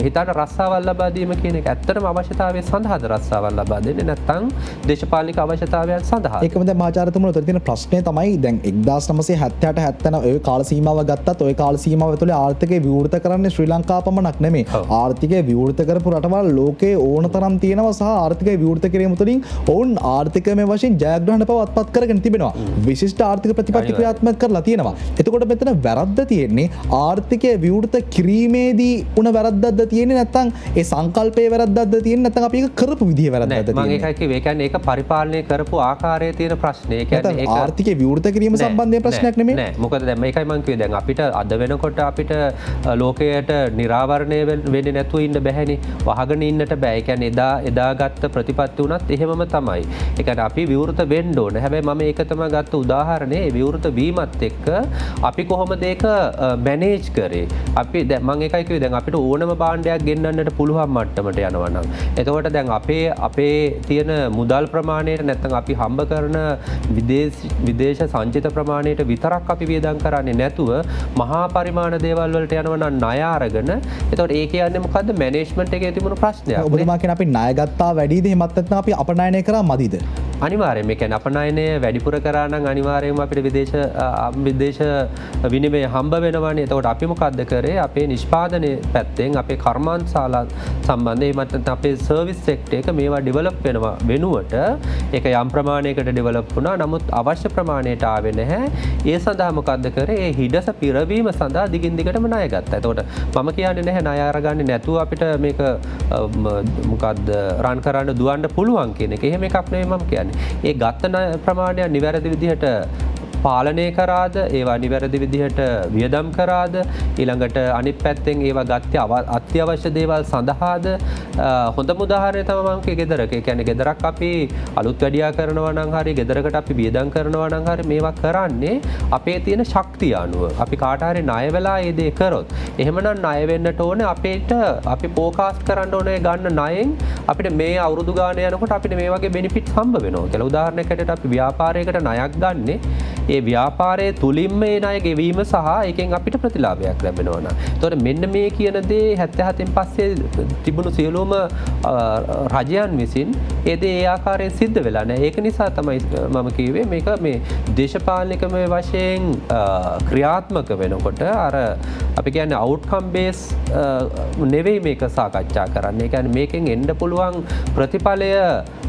හිතන්න රස්සාවල් ලබා දීම කියන එක ඇත්තටම අවශ්‍යතාවය සඳහාද රස්සාවල් ලබා දෙන්නේ නැත්නම් දේශපාලනික අවශ්‍යතාවයන් සඳහා. ඒකම දැන් මහාචාර්යතුමා උතර තියෙන ප්‍රශ්නේ තමයි දැන් 1978 79 ඔය කාල සීමාව ගත්තත් ඔය කාල සීමාව තුළ ආර්ථිකය විවෘත කරන්නේ ශ්‍රී ලංකාව පමණක් නෙමෙයි. ආර්ථිකය විවෘත කරපු රටවල් ලෝකේ ඕන තරම් තියෙනවා සහ ආර්ථිකය විවෘත කිරීම තුළින් ඔවුන් ආර්ථිකමය වශයෙන් ජයග්‍රහණ බව අත්පත් කරගෙන තිබෙනවා. විශිෂ්ට ආර්ථික ප්‍රතිපත්ති ක්‍රියාත්මක කරලා තියෙනවා. එතකොට මෙතන වැරද්ද තියෙන්නේ ආර්ථිකය විවෘත කිරීමේදී උන වැරද්දක්ද තියෙන්නේ නැත්නම් ඒ සංකල්පයේ වැරද්දක්ද තියෙන්නේ නැත්නම් අපි ඒක කරපු විදිහේ වැරද්දක්ද තියෙන්නේ? මම ඒකයි කිව්වේ. ඒ කියන්නේ ඒක පරිපාලනය කරපු ආකාරයේ තියෙන ප්‍රශ්නේ. ඒ කියන්නේ ඒක ආර්ථිකය විවෘත කිරීම සම්බන්ධයෙන් ප්‍රශ්නයක් නෙමෙයි. නෑ. මොකද දැන් මේකයි මම කිව්වේ. දැන් අපිට අද වෙනකොට අපිට ලෝකයට නිරාවරණය වෙන්නේ නැතුව ඉන්න බැහැනේ. වහගෙන ඉන්නට බෑ. ඒ කියන්නේ එදා ගත්ත ප්‍රතිපත්ති උනත් එහෙමම තමයි. ඒ කියන්නේ අපි විවෘත වෙන්න ඕනේ. හැබැයි මම ඒක තමයි ගත්ත උදාහරණේ. ඒ විවෘත වීමත් එක්ක අපි කොහොමද ඒක මැනේජ් කරේ? අපි දැන් මම ඒකයි කිව්වේ දැන් අපිට ඕනම භාණ්ඩයක් ගෙන්නන්නට පුළුවන් මට්ටමට යනවා නම්. එතකොට දැන් අපේ තියෙන මුදල් ප්‍රමාණයට නැත්නම් අපි හම්බ කරන විදේශ සංචිත ප්‍රමාණයට විතරක් අපි වියදම් කරන්නේ නැතුව මහා පරිමාණ දේවල් වලට යනවා නම් ණය අරගෙන. එතකොට ඒ කියන්නේ මොකද්ද? මැනේජ්මන්ට් එකේ තිබුණු ප්‍රශ්නයක්. ඔබතුමා කියන අපි ණය ගත්තා වැඩිද එහෙමත් නැත්නම් අපි අපනයනය කරා මදිද? අනිවාර්යයෙන්ම. ඒ කියන්නේ අපනයනය වැඩිපුර කරා නම් අනිවාර්යයෙන්ම අපිට විදේශ විනිමය හම්බ වෙනවානේ. එතකොට අපි මොකද්ද කරේ? අපේ නිෂ්පාදනයේ පැත්තෙන් අපේ කර්මාන්තශාලා සම්බන්ධයෙන් මත අපේ සර්විස් සෙක්ටර් එක මේවා ඩෙවලොප් වෙනවා වෙනුවට ඒක යම් ප්‍රමාණයකට ඩෙවලොප් වුණා. නමුත් අවශ්‍ය ප්‍රමාණයට ආවේ නැහැ. ඒ සඳහා මොකද්ද කරේ? ඒ හිඩස පිරවීම සඳහා දිගින් දිගටම ණය ගත්තා. එතකොට මම කියන්නේ නැහැ ණය අරගන්නේ නැතුව අපිට මේක මොකද්ද රන් කරන්න දුවන්න පුළුවන් කියන එක. එහෙම එකක් නෙවෙයි මම කියන්නේ. ඒ ගත්ත ප්‍රමාණය නිවැරදි විදිහට පාලනය කරාද ඒවා නිවැරදි විදිහට වියදම් කරාද ඊළඟට අනිත් පැත්තෙන් ඒවා ගත්තේ අත්‍යවශ්‍ය දේවල් සඳහාද හොඳ උදාහරණය තමයි මම ගෙදරක. ඒ කියන්නේ ගෙදරක් අපි අලුත් වැඩියා කරනවා නම් හරි ගෙදරකට අපි වියදම් කරනවා නම් හරි මේවා කරන්නේ අපේ තියෙන ශක්තිය අනුව. අපි කාට හරි ණය වෙලා ඒ දේ කරොත් එහෙමනම් ණය වෙන්නට ඕනේ අපි ફોකාස්ට් කරන්න ඕනේ ගන්න ණයෙන් අපිට මේ අවුරුදු ගාන යනකොට අපිට මේ වගේ බෙනිෆිට් හම්බ වෙනවා කියලා. උදාහරණයක් හැටියට අපි ව්‍යාපාරයකට ණයක් ගන්නෙ ඒ ව්‍යාපාරයේ තුලින්ම මේ ණය ගෙවීම සහ ඒකෙන් අපිට ප්‍රතිලාභයක් ලැබෙනවා නම්. ඒතකොට මෙන්න මේ කියන දේ 77න් පස්සේ තිබුණු සියලුම රජයන් විසින් ඒ දේ ඒ ආකාරයෙන් සිද්ධ වෙලා නැහැ. ඒක නිසා තමයි මම කිව්වේ මේක මේ දේශපාලනිකමය වශයෙන් ක්‍රියාත්මක වෙනකොට අර අපි කියන්නේ අවුට්කම් බේස් නෙවෙයි මේක සාකච්ඡා කරන්නේ. ඒ කියන්නේ මේකෙන් එන්න පුළුවන් ප්‍රතිඵලය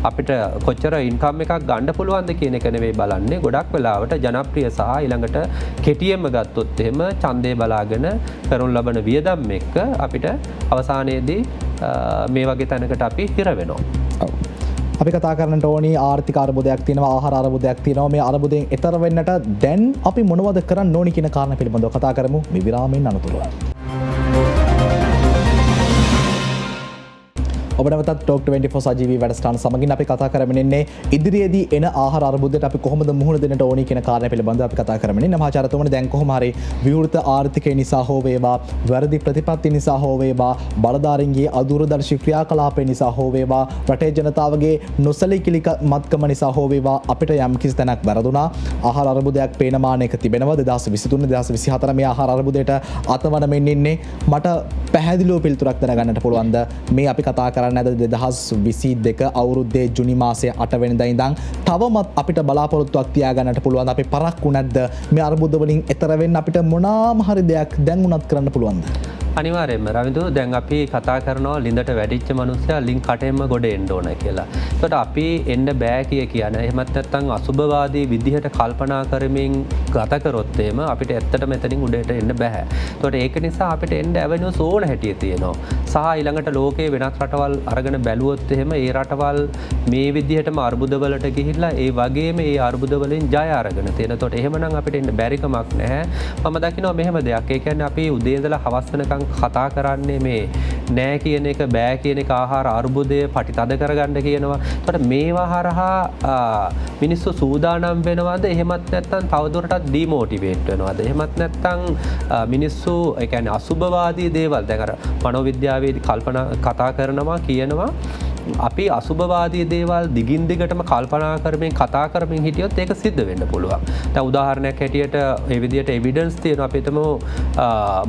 අපිට කොච්චර ඉන්කම් එකක් ගන්න පුළුවන්ද කියන එක නෙවෙයි බලන්නේ. ගොඩක් වෙලාවට ජනප්‍රිය සහ ඊළඟට කෙටියෙන්ම ගත්තොත් එහෙම ඡන්දේ බලාගෙන කරනු ලබන වියදම් එක්ක අපිට අවසානයේදී මේ වගේ තැනකට අපි හිර වෙනවා. අපි කතා කරන්නට ඕනි ආර්ථික අර්බුදයක් තියෙනවා ආහාර අර්බුදයක් තියෙනවා මේ අර්බුදයෙන් එතර වෙන්නට දැන් අපි මොනවද කරන්න ඕනි කියන කාරණා පිළිබඳව කතා කරමු මේ විරාමයෙන් අනතුරුව. ඔබ නැවතත් ටොක් 24 සජීවී වැඩසටහන සමගින් අපි කතා කරමින් ඉන්නේ ඉදිරියේදී එන ආහාර අර්බුදයට අපි කොහොමද මුහුණ දෙන්නට ඕනි කියන කාරණා පිළිබඳව අපි කතා කරමින් ඉන්නේ. මහාචාර්යතුමනි දැන් කොහොම හරි විවෘත ආර්ථිකය නිසා හෝ වේවා වැරදි ප්‍රතිපත්ති නිසා හෝ වේවා බලධාරීන්ගේ අදූරදර්ශී ක්‍රියාකලාපය නිසා හෝ වේවා රටේ ජනතාවගේ නොසැලකිලිමත්කම නිසා හෝ වේවා අපිට යම් කිසි තැනක් වැරදුනා. ආහාර අර්බුදයක් පේන මානයක තිබෙනවා 2023 2024 මේ ආහාර අර්බුදයට අතවනමින් ඉන්නේ. මට පැහැදිලිව පිළිතුරක් දැනගන්නට පුළුවන්ද මේ අපි කතා කරන්නේ නැද 2022 අවුරුද්දේ ජුනි මාසයේ 8 වෙනිදා ඉඳන් තවමත් අපිට බලාපොරොත්තුවක් තියාගන්නට පුළුවන් අපි පරක්කු නැද්ද මේ අර්බුද වලින් එතර වෙන්න අපිට මොනාම හරි දෙයක් දැන් උනත් කරන්න පුළුවන්ද? අනිවාර්යයෙන්ම රවිදු දැන් අපි කතා කරනවා ලිඳට වැඩිච්ච මිනිස්සයා ලින් කටෙන්ම ගොඩ එන්න ඕන කියලා. ඒකට අපි එන්න බෑ කියන්නේ එහෙමත් නැත්නම් අසුබවාදී විදිහට කල්පනා කරමින් ගත කරොත් එහෙම අපිට ඇත්තටම එතනින් උඩට එන්න බෑ. ඒකට ඒක නිසා අපිට එන්න ඇවෙනියුස් ඕන හැටිය තියෙනවා. සහ ඊළඟට ලෝකයේ වෙනත් රටවල් අරගෙන බැලුවොත් එහෙම ඒ රටවල් මේ විදිහටම අර්බුදවලට ගිහිල්ලා ඒ වගේම ඒ අර්බුද වලින් ජය අරගෙන තියෙන. ඒකට එහෙමනම් අපිට එන්න බැරි කමක් නැහැ. මම දකිනවා මෙහෙම දෙයක්. ඒ කියන්නේ අපි උදේ ඉඳලා හවස් වෙනකන් කතා කරන්නේ මේ නෑ කියන එක බෑ කියන එක ආහාර අර්බුදය පටිතද කරගන්න කියනවා. ඒකට මේවා හරහා මිනිස්සු සූදානම් වෙනවද? එහෙමත් නැත්නම් තවදුරටත් ඩිමෝටිවේට් වෙනවද? එහෙමත් නැත්නම් මිනිස්සු ඒ කියන්නේ අසුබවාදී දේවල් දැන් අර මනෝවිද්‍යාවේදී කතා කරනවා කියනවා අපි අසුබවාදී දේවල් දිගින් දිගටම කල්පනා කරමින් කතා කරමින් හිටියොත් ඒක සිද්ධ වෙන්න පුළුවන්. දැන් උදාහරණයක් හැටියට මේ විදිහට එවිඩන්ස් තියෙනවා අපි හිතමු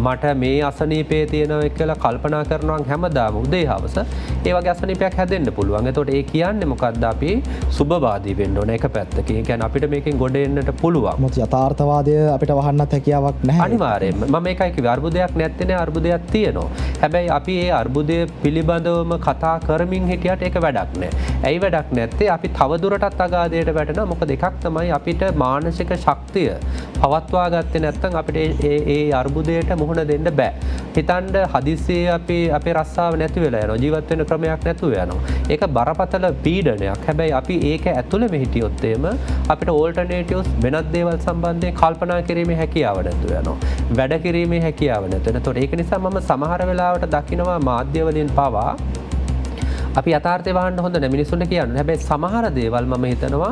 මට මේ අසනීපේ තියෙනවා කියලා කල්පනා කරනවා හැමදාම උදේ හවස ඒ වගේ අසනීපයක් හැදෙන්න පුළුවන්. එතකොට ඒ කියන්නේ මොකද්ද අපි සුබවාදී වෙන්න ඕන එක පැත්තකින්. ඒ කියන්නේ අපිට මේකෙන් ගොඩ එන්නට පුළුවන්. මොකද යථාර්ථවාදය අපිට වහන්නත් හැකියාවක් නැහැ. අනිවාර්යයෙන්ම මම මේකයි කිව්වේ අර්බුදයක් නැත්තේ නේ අර්බුදයක් තියෙනවා. හැබැයි අපි ඒ අර්බුදය පිළිබඳවම කතා කරමින් හිටියට ඒක වැඩක් නෑ. ඇයි වැඩක් නැත්තේ? අපි තවදුරටත් අගාධයට වැටෙනවා. මොකද එකක් තමයි අපිට මානසික ශක්තිය පවත්වා ගත්තේ නැත්නම් අපිට ඒ අර්බුදයට මුහුණ දෙන්න බෑ. හිතන්න හදිස්සියේ අපේ රස්සාව නැති වෙලා යනවා. ජීවත් වෙන්න ක්‍රමයක් නැතුව යනවා. ඒක බරපතල පීඩනයක්. හැබැයි අපි ඒක ඇතුළෙම හිටියොත් එහෙම අපිට ඕල්ටර්නේටිව්ස් වෙනත් දේවල් සම්බන්ධයෙන් කල්පනා කිරීමේ හැකියාව නැතුව යනවා. වැඩ කිරීමේ හැකියාව නැතුව. එතකොට ඒක නිසා මම සමහර වෙලාවට දකිනවා මාධ්‍ය වලින් පවා අපි යථාර්ථය වහන්න හොඳ නැහැ මිනිස්සුන්ට කියන්න. හැබැයි සමහර දේවල් මම හිතනවා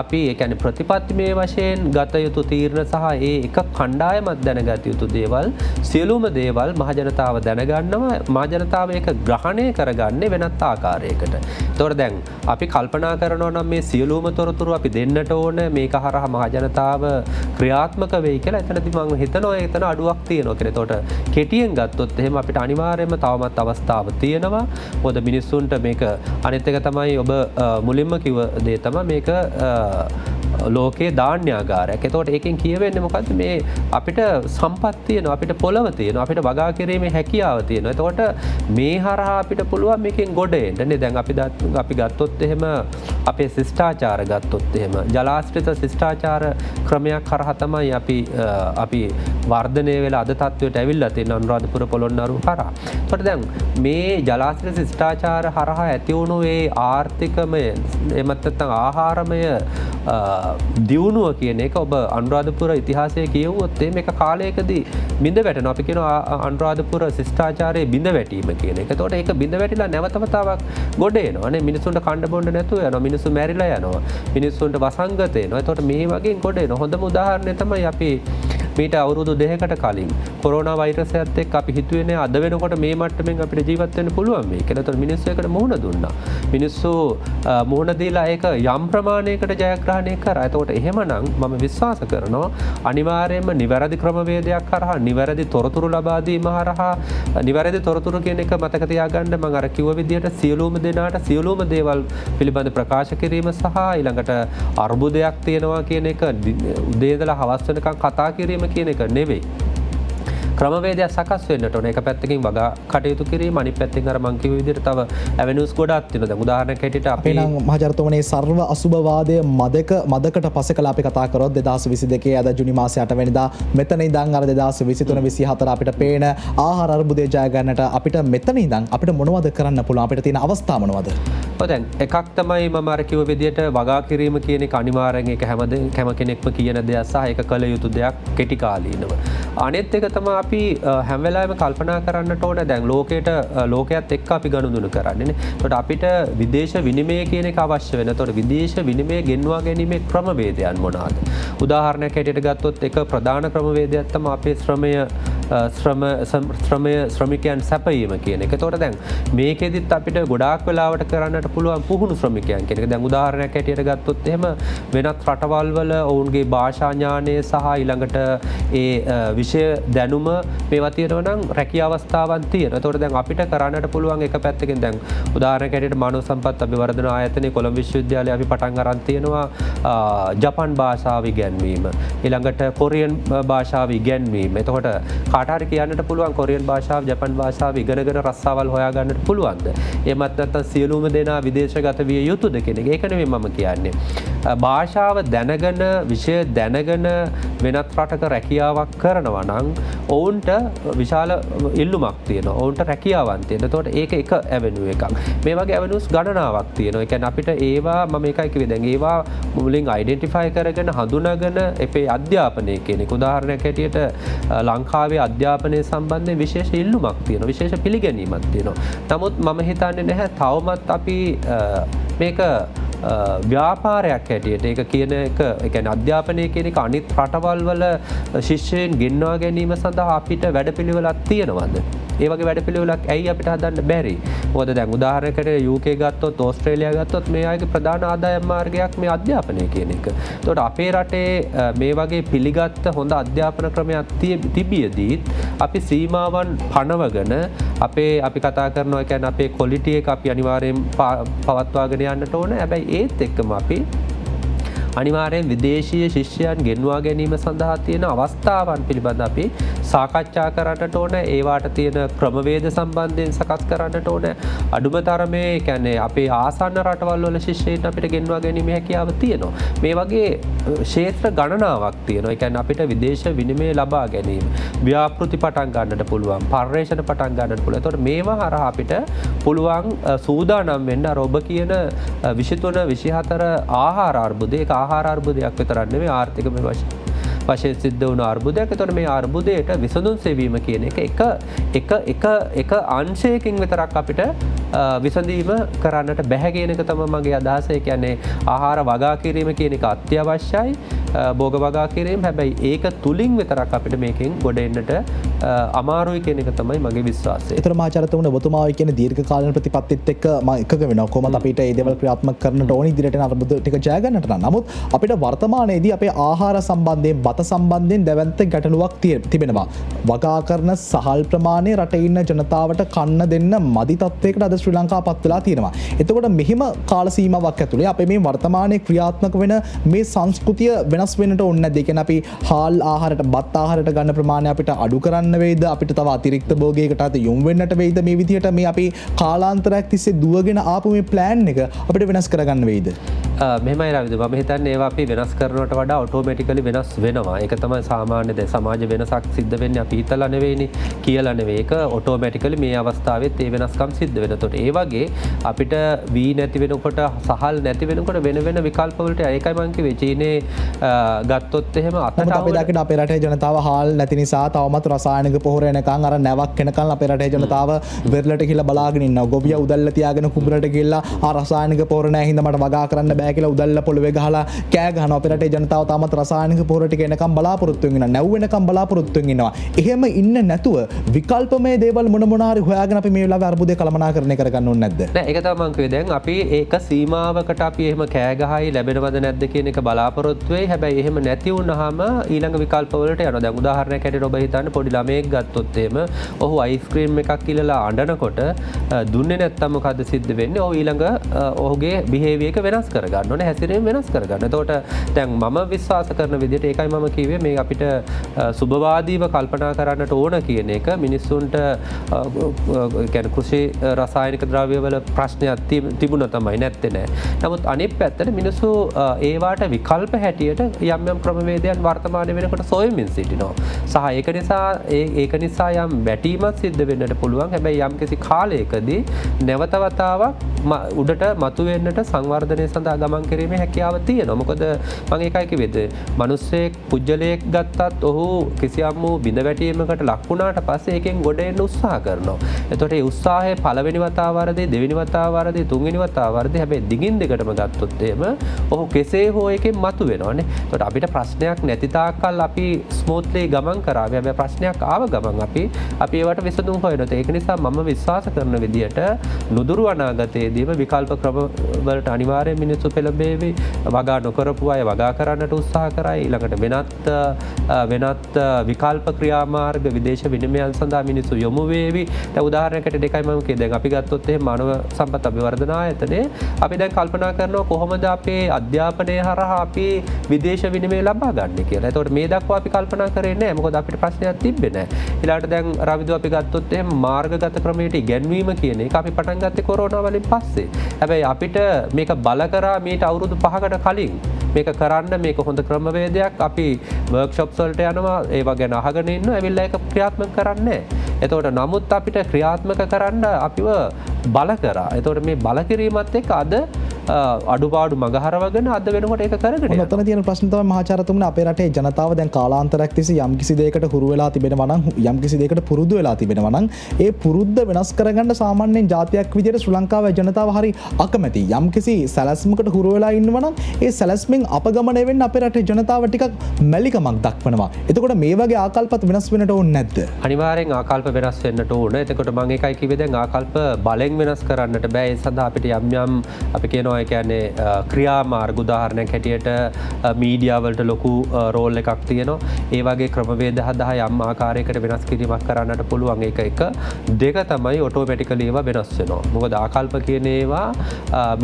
අපි ඒ කියන්නේ ප්‍රතිපත්තිමය වශයෙන් ගත යුතු තීරණ සහ ඒ එක කණ්ඩායමක් දැනගත යුතු දේවල් සියලුම දේවල් මහජනතාව දැනගන්නවා. මහජනතාව ඒක ග්‍රහණය කරගන්නේ වෙනත් ආකාරයකට. ඒතකොට දැන් අපි කල්පනා කරනවා නම් මේ සියලුම තොරතුරු අපි දෙන්නට ඕන මේක හරහා මහජනතාව ක්‍රියාත්මක වෙයි කියලා. එතනදී මම හිතනවා එතන අඩුවක් තියෙනවා කියලා. ඒතකොට කෙටියෙන් ගත්තොත් එහෙම අපිට අනිවාර්යයෙන්ම තවමත් අවස්ථාවක් තියෙනවා. මොකද මිනිස්සුන්ට මේක අනිත් එක තමයි ඔබ මුලින්ම කිව්ව දේ තමයි මේක ලෝකයේ ධාන්‍යාගාරයක්. එතකොට ඒකෙන් කියවෙන්නේ මොකද්ද? මේ අපිට සම්පත් තියෙනවා, අපිට පොළව තියෙනවා, අපිට වගා කිරීමේ හැකියාව තියෙනවා. එතකොට මේ හරහා අපිට පුළුවන් මේකෙන් ගොඩ එන්න. නේ දැන් අපි ගත්තොත් එහෙම අපේ ශිෂ්ටාචාර ගත්තොත් එහෙම ජලාශ්‍රිත ශිෂ්ටාචාර ක්‍රමයක් හරහා තමයි අපි වර්ධනය වෙලා අද තත්වයට ඇවිල්ලා තියෙන අනුරාධපුර පොළොන්නරුව හරහා. එතකොට දැන් මේ ජලාශ්‍රිත ශිෂ්ටාචාර හරහා ඇති වුණු ඒ ආර්ථිකමය එමත් නැත්නම් ආහාරමය දියුණුව කියන එක ඔබ අනුරාධපුර ඉතිහාසය කියවුවොත් මේක කාලයකදී බිඳ වැටෙනවා. අපි කියනවා අනුරාධපුර ශිෂ්ටාචාරයේ බිඳ වැටීම කියන එක. එතකොට ඒක බිඳ වැටිලා නැවත වතාවක් ගොඩ එනවා නේ. මිනිස්සුන්ට කණ්ඩ බොන්න නැතුව යනවා. මිනිස්සු මැරිලා යනවා. මිනිස්සුන්ට වසංගත එනවා. එතකොට මේ වගේ ගොඩ එනවා. හොඳම උදාහරණය තමයි අපි මීට අවුරුදු 2කට කලින් කොරෝනා වෛරසයත් එක්ක අපි හිතුවේ නෑ අද වෙනකොට මේ මට්ටමින් අපිට ජීවත් වෙන්න පුළුවන් මේ කියලා. ඒතකොට මිනිස්සු ඒකට මුහුණ දුන්නා. මිනිස්සු මුහුණ දීලා ඒක යම් ප්‍රමාණයකට ජයග්‍රහණය කරා. එතකොට එහෙමනම් මම විශ්වාස කරනවා අනිවාර්යයෙන්ම නිවැරදි ක්‍රමවේදයක් කරහා නිවැරදි තොරතුරු ලබා දීම හරහා නිවැරදි තොරතුරු කියන එක මතක තියාගන්න මම අර කිව්ව විදිහට සියලුම දෙනාට සියලුම දේවල් පිළිබඳ ප්‍රකාශ කිරීම සහ ඊළඟට අර්බුදයක් තියෙනවා කියන එක උදේ ඉඳලා හවස වෙනකන් කතා කිරීම කියන එක නෙවෙයි. ක්‍රමවේදයක් සකස් වෙන්නට ඕන. එක පැත්තකින් වගා කටයුතු කිරීම අනිත් පැත්තෙන් අර මං කිව්ව විදිහට තව ඇවෙනියුස් ගොඩක් තියෙනවා. දැන් උදාහරණයක් හැටියට අපි නම් මහජනතුමනේ සර්ව අසුභවාදය මදකට පසෙකලා අපි කතා කරොත් 2022 අද ජුනි මාසේ 8 වෙනිදා මෙතන ඉඳන් අර 2023 24 අපිට පේන ආහාර අර්බුදය ජය ගන්නට අපිට මෙතන ඉඳන් අපිට මොනවද කරන්න පුළුවන්? අපිට තියෙන අවස්ථා මොනවද? දැන් එකක් තමයි මම අර කිව්ව විදිහට වගා කිරීම කියන එක අනිවාර්යෙන් ඒක හැම කෙනෙක්ම කියන දෙයක් සහ ඒක කළ යුතු දෙයක් කෙටි කාලීනව. අනෙත් එක තමයි අපි හැම වෙලාවෙම කල්පනා කරන්නට ඕන දැන් ලෝකයට එක්ක අපි ගනුදෙනු කරන්නේ නේ. ඒකට අපිට විදේශ විනිමය කියන එක අවශ්‍ය වෙන. ඒකට විදේශ විනිමය ගෙන්වා ගැනීමේ ක්‍රමවේදයන් මොනවාද? උදාහරණයක් හැටියට ගත්තොත් එක ප්‍රධාන ක්‍රමවේදයක් තමයි අපේ ශ්‍රමිකයන් සැපයීම කියන එක. ඒතකොට දැන් මේකෙදිත් අපිට ගොඩාක් වෙලාවට කරන්නට පුළුවන් පුහුණු ශ්‍රමිකයන් කියන එක. දැන් උදාහරණයක් හැටියට ගත්තොත් එහෙම වෙනත් රටවල් වල ඔවුන්ගේ භාෂා ඥානය සහ ඊළඟට ඒ විෂය දැනුම මේවා තියෙනවා නම් රැකිය අවස්ථාවන් තියෙනවා. ඒතකොට දැන් අපිට කරන්නට පුළුවන් එක පැත්තකින් දැන් උදාහරණයක් හැටියට මානව සම්පත් අභිවර්ධන ආයතනයේ කොළඹ විශ්වවිද්‍යාලයේ අපි පටන් අරන් තියෙනවා ජපන් භාෂාව ඉගෙනීම. ඊළඟට කොරියන් භාෂාව ඉගෙනීම. එතකොට කාට හරි කියන්නට පුළුවන් කොරියන් භාෂාව ජපන් භාෂාව ඉගෙනගෙන රස්සාවල් හොයා ගන්නට පුළුවන්ද? එහෙමත් නැත්නම් සියලුම දෙනා විදේශගත විය යුතුද කියන එක. ඒක නෙමෙයි මම කියන්නේ. භාෂාව දැනගෙන විෂය දැනගෙන වෙනත් රටක රැකියාවක් කරනවා නම් ඔවුන්ට විශාල ඉල්ලුමක් තියෙනවා. ඔවුන්ට රැකියාවන් තියෙනවා. එතකොට ඒක එක ඇවෙනියු එකක්. මේ වගේ ඇවෙනියුස් ගණනාවක් තියෙනවා. ඒ කියන්නේ අපිට ඒවා මම එකයි කිව්වේ දැන් ඒවා මුලින් අයිඩෙන්ටිෆයි කරගෙන හඳුනාගෙන අපේ අධ්‍යාපනය කියන එක උදාහරණයක් හැටියට ලංකාවේ අධ්‍යාපනය සම්බන්ධයෙන් විශේෂ ඉල්ලුමක් තියෙනවා. විශේෂ පිළිගැනීමක් තියෙනවා. නමුත් මම හිතන්නේ නැහැ තවමත් අපි මේක ව්‍යාපාරයක් හැටියට ඒක කියන එක ඒ කියන්නේ අධ්‍යාපනය කියන එක අනිත් රටවල් වල ශිෂ්‍යයන් ගෙන්වා ගැනීම සඳහා අපිට වැඩපිළිවෙලක් තියෙනවද? ඒ වගේ වැඩපිළිවෙලක් ඇයි අපිට හදන්න බැරි? මොකද දැන් උදාහරණයකට UK ගත්තොත් ඕස්ට්‍රේලියා ගත්තොත් මේ අයගේ ප්‍රධාන ආදායම් මාර්ගයක් මේ අධ්‍යාපනය කියන එක. ඒතකොට අපේ රටේ මේ වගේ පිළිගත් හොඳ අධ්‍යාපන ක්‍රමයක් තිබියදීත් අපි සීමාවන් පනවගෙන අපි කතා කරනවා කියන්නේ අපේ ක්වොලිටි එක අපි අනිවාර්යෙන් පවත්වාගෙන යන්නට ඕන. හැබැයි ඒත් එක්කම අපි අනිවාර්යෙන් විදේශීය ශිෂ්‍යයන් ගෙන්වා ගැනීම සඳහා තියෙන අවස්ථාවන් පිළිබඳ අපි සාකච්ඡා කරන්නට ඕන. ඒවාට තියෙන ක්‍රමවේද සම්බන්ධයෙන් සකස් කරන්නට ඕන. අඩුම තරමේ කියන්නේ අපේ ආසන්න රටවල් වල ශිෂ්‍යයන් අපිට ගෙන්වා ගැනීමේ හැකියාව තියෙනවා. මේ වගේ ක්ෂේත්‍ර ගණනාවක් තියෙනවා. ඒ කියන්නේ අපිට විදේශ විනිමය ලබා ගැනීම, ව්‍යාපෘති පටන් ගන්නට පුළුවන්, පර්යේෂණ පටන් ගන්නට පුළුවන්. ඒතකොට මේවා හරහා අපිට පුළුවන් සූදානම් වෙන්න අර ඔබ කියන 23 24 ආහාර අර්බුදේ ආහාර අර්බුදයක් විතරක් නෙවෙයි ආර්ථික වශයෙන් සිද්ධ වුණු අර්බුදයක්. ඒතකොට මේ අර්බුදයට විසඳුම් සෙවීම කියන එක අංශයකින් විතරක් අපිට විසඳීම කරන්නට බැහැ කියන එක තමයි මගේ අදහස. ඒ කියන්නේ ආහාර වගා කිරීම කියන එක අත්‍යවශ්‍යයි. භෝග වගා කිරීම. හැබැයි ඒක තුලින් විතරක් අපිට මේකෙන් ගොඩ එන්නට අමාරුයි කියන එක තමයි මගේ විශ්වාසය. ඒතර මාචාරතුමනි ඔබතුමා කියන දීර්ඝ කාලීන ප්‍රතිපත්තිත් එක්ක මම එකග වෙනවා. කොහොමද අපිට මේ දේවල් ක්‍රියාත්මක කරන්නට ඕනි ඉදිරියට යන අර්බුද ටික ජය ගන්නට නම්. නමුත් අපිට වර්තමානයේදී අපේ ආහාර සම්බන්ධයෙන් බත සම්බන්ධයෙන් දැවැන්ත ගැටලුවක් තිබෙනවා. වගා කරන සහල් ප්‍රමාණය රටේ ඉන්න ජනතාවට කන්න දෙන්න මදි තත්ත්වයකට අද ශ්‍රී ලංකාව පත් වෙලා තියෙනවා. එතකොට මෙහිම කාල සීමාවක් ඇතුලේ අපේ මේ වර්තමානයේ ක්‍රියාත්මක වෙන මේ සංස්කෘතිය වෙනස් වෙන්නට ඕනේ නැද්ද? ඒ කියන්නේ අපි හාල් ආහාරයට බත් ආහාරයට ගන්න ප්‍රමාණය අපිට අඩු කරන්න වෙයිද? අපිට තව අතිරික්ත භෝගයකට අත යොමු වෙන්නට වෙයිද? මේ විදිහට මේ අපි කාලාන්තරයක් තිස්සේ දුවගෙන ආපු මේ ප්ලෑන් එක අපිට වෙනස් කරගන්න වෙයිද? මෙමයි රවිදු මම හිතන්නේ ඒවා අපි වෙනස් කරනවට වඩා ඔටෝමැටිකලි වෙනස් වෙනවා. ඒක තමයි සාමාන්‍ය දැන් සමාජ වෙනසක් සිද්ධ වෙන්නේ අපි හිතලා නෙවෙයිනේ කියලා නෙවෙයි. ඒක ඔටෝමැටිකලි මේ අවස්ථාවෙත් ඒ වෙනස්කම් සිද්ධ වෙනවා. ඒතකොට ඒ වගේ අපිට වී නැති වෙනකොට සහල් නැති වෙනකොට වෙන වෙන විකල්ප වලට ඒකයි මම කිව්වේ චීනේ ගත්තොත් එහෙම අතට අපි දකින අපේ රටේ ජනතාව හාල් නැති නිසා තවමත් රසායනික පොහොර එනකන් අර නැවක් එනකන් අපේ රටේ ජනතාව වෙරළට ගිහලා බලාගෙන ඉන්නවා. ගොවිය උදැල්ල තියාගෙන කුඹරට ගිහලා ආ රසායනික පොහොර නැහැ හින්දා මට වගා කරන්න බෑ කියලා උදැල්ල පොළවේ ගහලා කෑ ගහනවා. අපේ රටේ ජනතාව තාමත් රසායනික පොහොර ටික එනකන් බලාපොරොත්තු වෙනවා. නැව් වෙනකන් බලාපොරොත්තු වෙනවා. එහෙම ඉන්න නැතුව විකල්පමය දේවල් මොන හරි හොයාගෙන අපි මේ වෙලාවේ අර්බුදේ කළමනාකරණය කරගන්න ඕනේ නැද්ද? නෑ ඒක තමයි මම කිව්වේ. දැන් අපි ඒක සීමාවකට අපි එහෙම කෑ ගහයි ලැබෙනවද නැද්ද කියන එක බලාපොරොත්තු වෙයි. හැබැයි එහෙම නැති වුනහම ඊළඟ විකල්ප වලට යනවා. දැන් උදාහරණයක් හැටියට ඔබ හිතන්න පොඩි ළමයෙක් ගත්තොත් එහෙම ඔහු අයිස්ක්‍රීම් එකක් ඉල්ලලා අඬනකොට දුන්නේ නැත්තම් මොකද්ද සිද්ධ වෙන්නේ? ඔහු ඊළඟ ඔහුගේ බිහේවියර් එක වෙනස් කරගන්න ඕනේ. හැසිරීම වෙනස් කරගන්න. එතකොට දැන් මම විශ්වාස කරන විදිහට ඒකයි මම කිව්වේ මේ අපිට සුබවාදීව කල්පනා කරන්නට ඕන කියන එක මිනිස්සුන්ට කියන්නේ කෘෂි රසායනික ද්‍රව්‍ය වල ප්‍රශ්නයක් තිබුණා තමයි නැත්තේ නෑ. නමුත් අනිත් පැත්තට මිනිස්සු ඒවාට විකල්ප හැටියට යම් යම් ක්‍රමවේදයන් වර්තමාන වෙනකොට සොයමින් සිටිනවා. සහ ඒක නිසා යම් වැටීමක් සිද්ධ වෙන්නට පුළුවන්. හැබැයි යම් කිසි කාලයකදී නැවත වතාවක් උඩට මතුවෙන්නට සංවර්ධනය සඳහා ගමන් කිරීමේ හැකියාව තියෙනවා. මොකද මම ඒකයි කිව්වේ මිනිස්සෙක් පුජ්‍යලයක් ගත්තත් ඔහු කිසියම් වූ බිඳ වැටීමකට ලක් වුණාට පස්සේ ඒකෙන් ගොඩ එන්න උත්සාහ කරනවා. එතකොට ඒ උත්සාහය පළවෙනි වතාව වරදී දෙවෙනි වතාව වරදී තුන්වෙනි වතාව වරදී හැබැයි දිගින් දිගටම ගත්තොත් එහෙම ඔහු කෙසේ හෝ එකෙන් මතුවෙනවානේ. එතකොට අපිට ප්‍රශ්නයක් නැති තාක්කල් අපි ස්මූත්ලි ගමන් කරාවේ. හැබැයි ප්‍රශ්නයක් ආව ගමන් අපි ඒවට විසඳුම් හොයනවා. ඒක නිසා මම විශ්වාස කරන විදිහට නුදුරු අනාගතයේදීම විකල්ප ක්‍රම වලට අනිවාර්යයෙන් මිනිස්සු පෙළඹෙවි. වගා නොකරපු අය වගා කරන්නට උත්සාහ කරයි. ඊළඟට වෙනත් විකල්ප ක්‍රියාමාර්ග විදේශ විනිමයන් සඳහා මිනිස්සු යොමු වේවි. දැන් උදාහරණයකට දෙකයි මම කියේ. දැන් අපි ගත්තොත් එහෙනම් මානව සම්පත් අභිවර්ධන ආයතනයේ අපි දැන් කල්පනා කරනවා කොහොමද අපේ අධ්‍යාපනය හරහා අපි විදේශ විනිමය ලබා ගන්න කියලා. ඒතකොට මේ දක්වා අපි කල්පනා කරේ නැහැ. මොකද අපිට ප්‍රශ්නයක් තිබ්බේ නැහැ. ඊළඟට දැන් රවිදු අපි ගත්තොත් එහෙනම් මාර්ගගත ක්‍රමයට ඉගැන්වීම කියන එක අපි පටන් ගත්තේ කොරෝනා වලින් පස්සේ. හැබැයි අපිට මේක බල කරා මේට අවුරුදු 5කට කලින් මේක කරන්න මේක හොඳ ක්‍රමවේදයක් අපි වර්ක්ෂොප්ස් වලට යනවා ඒවා ගැන අහගෙන ඉන්නවා. ඇවිල්ලා ඒක ක්‍රියාත්මක කරන්නේ නැහැ. එතකොට නමුත් අපිට ක්‍රියාත්මක කරන්න අපිව බල කරා. එතකොට මේ බල කිරීමත් එක්ක අද අඩුපාඩු මගහරවගෙන අද වෙනකොට ඒක කරගෙන යනවා. ඔතන තියෙන ප්‍රශ්න තමයි මහාචාර්යතුමනි අපේ රටේ ජනතාව දැන් කාලාන්තරයක් තිස්සේ යම් කිසි දෙයකට හුරු වෙලා තිබෙනවා නම් යම් කිසි දෙයකට පුරුදු වෙලා තිබෙනවා නම් ඒ පුරුද්ද වෙනස් කරගන්න සාමාන්‍යයෙන් ජාතියක් විදිහට ශ්‍රී ලංකාවේ ජනතාව හරි අකමැති. යම් කිසි සැලැස්මකට හුරු වෙලා ඉන්නවා නම් ඒ සැලැස්මෙන් අපගමනය වෙන්න අපේ රටේ ජනතාව ටිකක් මැලිකමක් දක්වනවා. එතකොට මේ වගේ ආකල්පත් වෙනස් වෙන්නට ඕනේ නැද්ද? අනිවාර්යෙන් ආකල්ප වෙනස් වෙන්නට ඕන. එතකොට මම ඒකයි කිව්වේ දැන් ආකල්ප බලෙන් වෙනස් කරන්නට බෑ. ඒ සඳහා අපිට යම් අපි කියනවා ඒ කියන්නේ ක්‍රියාමාර්ග උදාහරණයක් හැටියට මීඩියා වලට ලොකු රෝල් එකක් තියෙනවා. ඒ වගේ ක්‍රමවේද හදා යම් ආකාරයකට වෙනස් කිරීමක් කරන්නට පුළුවන්. ඒක එක දෙක තමයි ඔටෝමැටිකලි ඒවා වෙනස් වෙනවා. මොකද ආකල්ප කියන ඒවා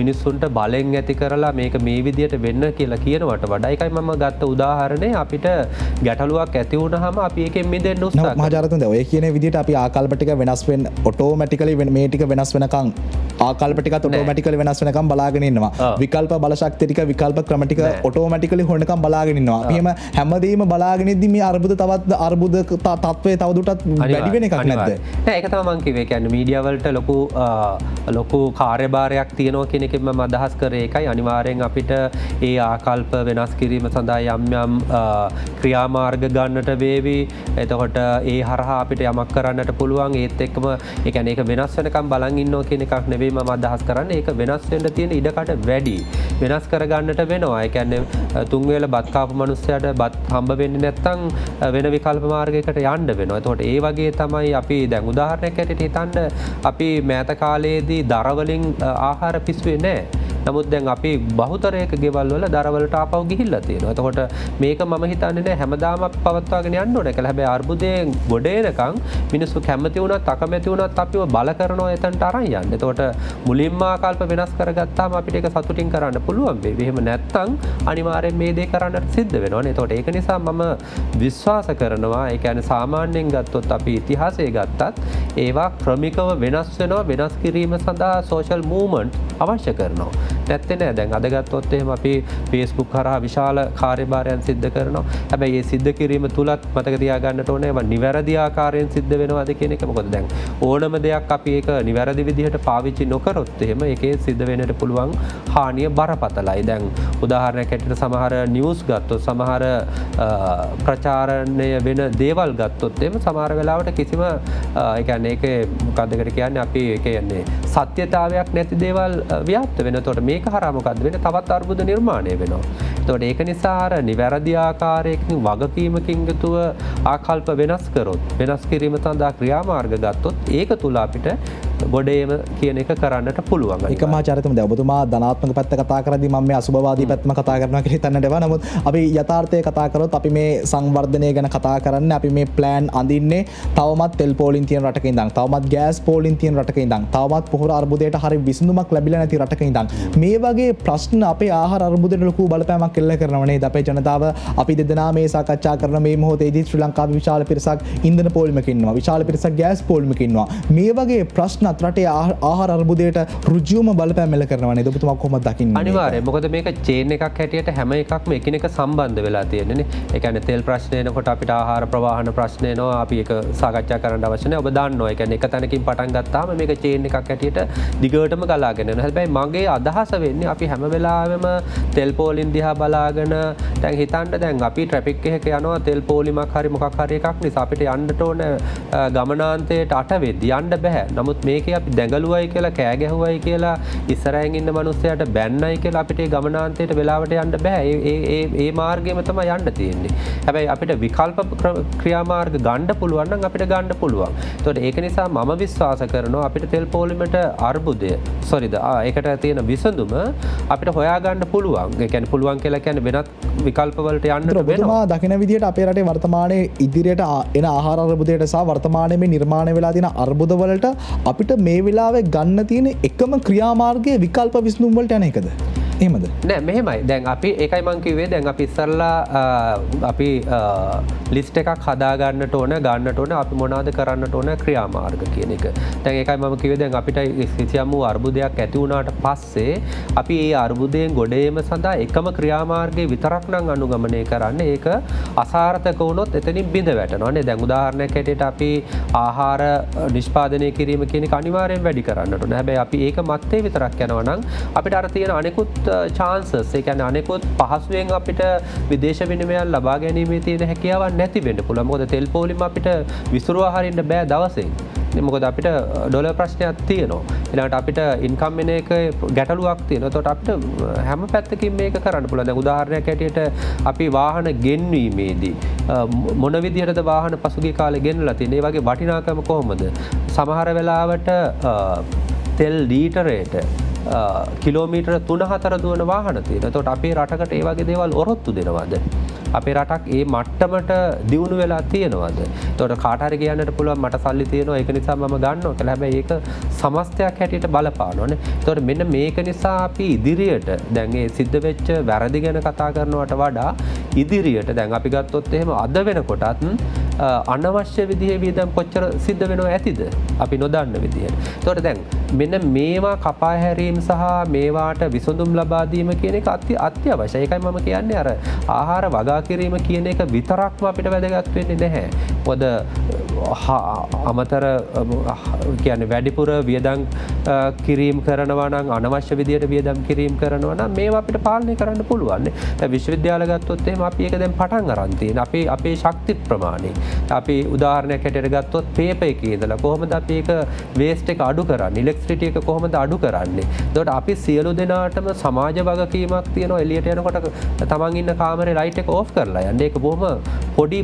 මිනිස්සුන්ට බලෙන් ඇති කරලා මේක මේ විදියට වෙන්න කියලා කියනවට වඩා ඒකයි මම ගත්ත උදාහරණේ අපිට ගැටලුවක් ඇති වුණාම අපි ඒකෙන් මිදෙන්න උත්සාහ කරනවා. මහාචාර්යතුමනි ඔය කියන විදියට අපි ආකල්ප ටික වෙනස් වෙන්න ඔටෝමැටිකලි මේ ටික වෙනස් වෙනකන් ආකල්ප ටිකත් ඔටෝමැටිකලි වෙනස් වෙනකන් බලාගෙන ඉන්නවා. විකල්ප බල ශක්තිය ටික විකල්ප ක්‍රම ටික ඔටෝමැටිකලි හොයනකම් බලාගෙන ඉන්නවා. අපි එහෙම හැමදේම බලාගෙන ඉද්දි මේ අර්බුද තත්ත්වයේ තවදුරටත් වැඩි වෙන එකක් නැද්ද? නෑ ඒක තමයි මම කිව්වේ. කියන්නේ මීඩියා වලට ලොකු කාර්යභාරයක් තියෙනවා කියන එකෙන් මම අදහස් කරේ ඒකයි. අනිවාර්යෙන් අපිට ඒ ආකල්ප වෙනස් කිරීම සඳහා යම් ක්‍රියාමාර්ග ගන්නට වේවි. එතකොට ඒ හරහා අපිට යමක් කරන්නට පුළුවන්. ඒත් එක්කම ඒ කියන්නේ ඒක වෙනස් වෙනකම් බලන් ඉන්නවා කියන එකක් නෙවෙයි මම අදහස් කරන්නේ. ඒක වෙනස් වෙන්න තියෙන ඉඩකඩ වැඩි. වෙනස් කරගන්නට වෙනවා. ඒ කියන්නේ තුන් වේල බත් කාපු මිනිස්සයාට බත් හම්බ වෙන්නේ නැත්නම් වෙන විකල්ප මාර්ගයකට යන්න වෙනවා. එතකොට ඒ වගේ තමයි අපි දැන් උදාහරණයක් ඇටියට හිතන්න අපි මෑත කාලයේදී දර වලින් ආහාර පිස්සුවේ නැහැ. නමුත් දැන් අපි බහුතරයක ගෙවල් වල දර වලට ආපහු ගිහිල්ලා තියෙනවා. එතකොට මේක මම හිතන්නේ නෑ හැමදාම අපි පවත්වාගෙන යන්න ඕනේ කියලා. හැබැයි අර්බුදයෙන් ගොඩ එනකන් මිනිස්සු කැමති වුණත් අකමැති වුණත් අපිව බල කරනවා එතනට අරන් යන්න. එතකොට මුලින්ම ආකල්ප වෙනස් කරගත්තාම අපිට ඒක සතුටින් කරන්න පුළුවන් වෙයි. එහෙම නැත්නම් අනිවාර්යෙන් මේ දේ කරන්නට සිද්ධ වෙනවානේ. එතකොට ඒක නිසා මම විශ්වාස කරනවා ඒ කියන්නේ සාමාන්‍යයෙන් ගත්තොත් අපි ඉතිහාසයේ ගත්තත් ඒවා ක්‍රමිකව වෙනස් වෙනවා. වෙනස් කිරීම සඳහා සෝෂල් මූව්මන්ට් අවශ්‍ය කරනවා. නැත්තේ නෑ. දැන් අද ගත්තොත් එහෙම අපි Facebook කරා විශාල කාර්යභාරයන් සිද්ධ කරනවා. හැබැයි මේ සිද්ධ කිරීම තුලත් මතක තියාගන්නට ඕනේ ඒවා නිවැරදි ආකාරයෙන් සිද්ධ වෙනවද කියන එක. මොකද දැන් ඕනම දෙයක් අපි ඒක නිවැරදි විදිහට පාවිච්චි නොකරොත් එහෙම ඒකේ සිද්ධ වෙන්නට පුළුවන් හානිය බරපතලයි. දැන් උදාහරණයක් ඇටියට සමහර නිවුස් ගත්තොත් සමහර ප්‍රචාරණය වෙන දේවල් ගත්තොත් එහෙම සමහර වෙලාවට කිසිම ඒ කියන්නේ ඒකේ මොකක්ද කියන්නේ අපි ඒ කියන්නේ සත්‍යතාවයක් නැති දේවල් ව්‍යාප්ත වෙනවා. එතකොට මේක හරහා මොකද්ද වෙන්නේ? තවත් අර්බුද නිර්මාණය වෙනවා. එතකොට ඒක නිසා අර නිවැරදි ආකාරයකින් වගකීමකින් යුතුව ආකල්ප වෙනස් කරොත් වෙනස් කිරීම සඳහා ක්‍රියාමාර්ග ගත්තොත් ඒක තුල අපිට ගොඩේම කියන එක කරන්නට පුළුවන්. එක මහාචාර්යතුම දැන් ඔබතුමා ධනාත්මක පැත්ත කතා කරද්දී මම මේ අසුබවාදී පැත්තම කතා කරනවා කියලා හිතන්නට එපා. නමුත් අපි යථාර්ථය කතා කරොත් අපි මේ සංවර්ධනය ගැන කතා කරන්නේ අපි මේ ප්ලෑන් අඳින්නේ තවමත් තෙල් පෝලින් තියෙන රටක ඉඳන්, තවමත් ගෑස් පෝලින් තියෙන රටක ඉඳන්, තවමත් පොහොර අර්බුදයට හරිය විසඳුමක් ලැබිලා නැති රටක ඉඳන්. මේ වගේ ප්‍රශ්න අපේ ආහාර අර්බුදයට ලොකු බලපෑමක් එල්ල කරනවා නේද? අපේ ජනතාව අපි දෙදෙනා මේ සාකච්ඡා කරන මේ මොහොතේදී ශ්‍රී ලංකාවේ විශාල පිරිසක් ඉන්ධන පෝලිමක ඉන්නවා, විශාල පිරිසක් ගෑස් පෝලිමක ඉන්නවා. මේ වගේ ප්‍රශ්න රටේ ආහාර අර්බුදයට ඍජුවම බලපෑම් එල්ල කරනවා නේද? ඔබතුමා කොහොමද දකින්නේ? අනිවාර්යයෙන්. මොකද මේක චේන් එකක් හැටියට හැම එකක්ම එකිනෙක සම්බන්ධ වෙලා තියෙන්නේ නේ. ඒ කියන්නේ තෙල් ප්‍රශ්න එනකොට අපිට ආහාර ප්‍රවාහන ප්‍රශ්න එනවා. අපි ඒක සාකච්ඡා කරන්න අවශ්‍ය නැහැ. ඔබ දන්නවා. ඒ කියන්නේ එක තැනකින් පටන් ගත්තාම මේක චේන් එකක් හැටියට දිගටම ගලාගෙන යනවා. හැබැයි මගේ අදහස වෙන්නේ අපි හැම වෙලාවෙම තෙල් පෝලින් දිහා බලාගෙන දැන් හිතන්න දැන් අපි ට්‍රැෆික් එකක යනවා තෙල් පෝලිමක් හරි මොකක් හරි එකක් නිසා අපිට යන්නට ඕන ගමනාන්තයට අට වෙද්දි යන්න බෑ. නමුත් මේකේ අපි දැඟලුවයි කියලා කෑ ගැහුවයි කියලා ඉස්සරහින් ඉන්න මිනිස්සයාට බැන්නයි කියලා අපිට ඒ ගමනාන්තයට වෙලාවට යන්න බෑ. ඒ මාර්ගයම තමයි යන්න තියෙන්නේ. හැබැයි අපිට විකල්ප ක්‍රියාමාර්ග ගන්න පුළුවන් නම් අපිට ගන්න පුළුවන්. ඒතකොට ඒක නිසා මම විශ්වාස කරනවා අපිට තෙල් පෝලිමට අර්බුදය ඒකට තියෙන විසඳුම අපිට හොයාගන්න පුළුවන්. ඒ කියන්නේ පුළුවන් කියලා කියන්නේ වෙනත් විකල්ප වලට යන්න වෙනවා. ඔබතුමා දකින විදිහට අපේ රටේ වර්තමානයේ ඉදිරියට එන ආහාර අර්බුදයට සහ වර්තමානයේ මේ නිර්මාණය වෙලා තියෙන අර්බුද වලට අපිට මේ වෙලාවේ ගන්න තියෙන එකම ක්‍රියාමාර්ගය විකල්ප විසඳුම් වලට යන එකද? එහෙමද? නෑ මෙහෙමයි. දැන් අපි ඒකයි මං කිව්වේ දැන් අපි ඉස්සල්ලා අපි ලිස්ට් එකක් හදා ගන්නට ඕන අපි මොනවද කරන්නට ඕන ක්‍රියාමාර්ග කියන එක. දැන් ඒකයි මම කිව්වේ දැන් අපිට කිසියම් වූ අර්බුදයක් ඇති වුණාට පස්සේ අපි ඒ අර්බුදයෙන් ගොඩ ඒම සඳහා එකම ක්‍රියාමාර්ගය විතරක් නම් අනුගමනය කරන්නේ. ඒක අසාර්ථක වුණොත් එතනින් බිඳ වැටෙනවා නේ. දැන් උදාහරණයක් හැටියට අපි ආහාර නිෂ්පාදනය කිරීම කියන එක අනිවාර්යෙන් වැඩි කරන්නට ඕන. හැබැයි අපි ඒක මත්තේ විතරක් යනවා නම් අපිට අර තියෙන අනෙකුත් chances ඒ කියන්නේ අනෙකුත් පහසුවෙන් අපිට විදේශ විනිමයන් ලබා ගැනීමේ තියෙන හැකියාවක් නැති වෙන්න පුළුවන්. මොකද තෙල් පෝලිම අපිට විසිරුවා හරින්න බෑ දවසෙන්. මොකද අපිට ඩොලර් ප්‍රශ්නයක් තියෙනවා. ඊළඟට අපිට ඉන්කම් එන එක ගැටලුවක් තියෙනවා. ඒකට අපිට හැම පැත්තකින් මේක කරන්න පුළුවන්. දැන් උදාහරණයක් ඇටියට අපි වාහන ගෙන්වීමේදී මොන විදිහටද වාහන පසුගිය කාලේ ගෙන්නලා තියෙන්නේ? ඒ වගේ වටිනාකම කොහොමද? සමහර වෙලාවට තෙල් ලීටරයට කිලෝමීටර 3-4 දුවන වාහන තියෙනවා. එතකොට අපේ රටකට ඒ වගේ දේවල් ඔරොත්තු දෙනවද? අපේ රටක් ඒ මට්ටමට දියුණු වෙලා තියෙනවද? එතකොට කාට හරි කියන්නට පුළුවන් මට සල්ලි තියෙනවා ඒක නිසා මම ගන්නවා කියලා. හැබැයි ඒක සමස්තයක් හැටියට බලපානවනේ. එතකොට මෙන්න මේක නිසා අපි ඉදිරියට දැන් මේ සිද්ධ වෙච්ච වැරදි ගැන කතා කරනවට වඩා ඉදිරියට දැන් අපි ගත්තොත් එහෙම අද වෙනකොටත් අනවශ්‍ය විදිහේ වියදම් කොච්චර සිද්ධ වෙනව ඇතිද? අපි නොදන්න විදිහට. එතකොට දැන් මෙන්න මේවා කපා හැරීම සහ මේවාට විසඳුම් ලබා දීම කියන එක අත්‍යවශ්‍යයි. ඒකයි මම කියන්නේ අර ආහාර වගා කිරීම කියන එක විතරක්ම අපිට වැදගත් වෙන්නේ නැහැ. මොකද අමතර කියන්නේ වැඩිපුර වියදම් කිරීම කරනවා නම් අනවශ්‍ය විදියට වියදම් කිරීම කරනවා නම් මේවා අපිට පාලනය කරන්න පුළුවන්. දැන් විශ්වවිද්‍යාල ගත්තොත් එහෙම අපි ඒක දැන් පටන් අරන් තියෙන. අපේ ශක්ති ප්‍රමාණය. අපි උදාහරණයක් හැටියට ගත්තොත් පේපර් එකේ ඉඳලා කොහොමද අපි ඒක වේස්ට් එක අඩු කරන්නේ? ඉලෙක්ට්‍රිසිටි එක කොහොමද අඩු කරන්නේ? එතකොට අපි සියලු දෙනාටම සමාජ වගකීමක් තියෙනවා. එළියට යනකොට තමන් ඉන්න කාමරේ ලයිට් එක ඕෆ් කරලා යන්න. ඒක බොහොම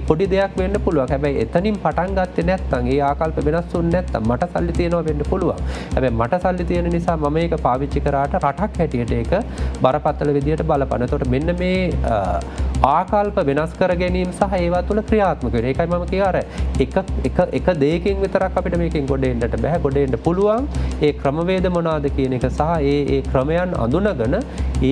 පොඩි දෙයක් වෙන්න පුළුවන්. හැබැයි එතනින් පටන් ගත්තේ නැත්නම් ඒ ආකල්ප වෙනස් වුනේ නැත්නම් මට සල්ලි තියෙනවා වෙන්න පුළුවන්. හැබැයි මට සල්ලි තියෙන නිසා මම ඒක පාවිච්චි කරාට රටක් හැටියට ඒක බරපතල විදියට බලපන. එතකොට මෙන්න මේ ආකල්ප වෙනස් කර ගැනීම සහ ඒවා තුළ ක්‍රියාත්මක වෙන. ඒකයි මම කිය අර එක දෙයකින් විතරක් අපිට මේකෙන් ගොඩ එන්නට බෑ. ගොඩ එන්න පුළුවන් ඒ ක්‍රමවේද මොනවාද කියන එක සහ ඒ ක්‍රමයන් අඳුනගෙන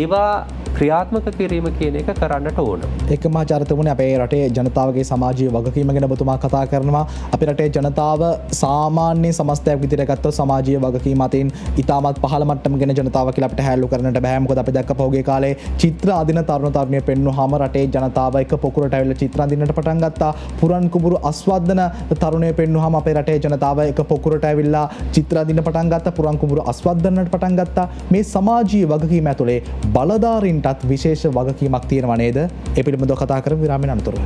ඒවා ක්‍රියාත්මක කිරීම කියන එක කරන්නට ඕන. ඒක මහාචාර්යතුමනි අපේ රටේ ජනතාවගේ සමාජීය වගකීම ගැන ඔබතුමා කතා කරනවා. අපේ රටේ ජනතාව සාමාන්‍ය සමස්තයක් විදිහට ගත්තොත් සමාජීය වගකීම අතින් ඉතාමත් පහළ මට්ටමගෙන ජනතාව කියලා අපිට හැල්ලු කරන්නට බෑ. මොකද අපි දැක්ක පහුගිය කාලේ චිත්‍ර අදින තරුණ තරුණිය පෙන්වුවාම රටේ ජනතාව එක පොකුරට ඇවිල්ලා චිත්‍ර අදින්නට පටන් ගත්තා. පුරන් කුඹුරු අස්වද්දන තරුණිය පෙන්වුවාම අපේ රටේ ජනතාව එක පොකුරට ඇවිල්ලා චිත්‍ර අදින්න පටන් ගත්තා. පුරන් කුඹුරු අස්වද්දන්නට පටන් ගත්තා. මේ සමාජීය වගකීම ඇතුලේ බලධාරීන්ටත් විශේෂ වගකීමක් තියෙනවා නේද? ඒ පිළිබඳව කතා කරමු විරාමයෙන් අනතුරුව.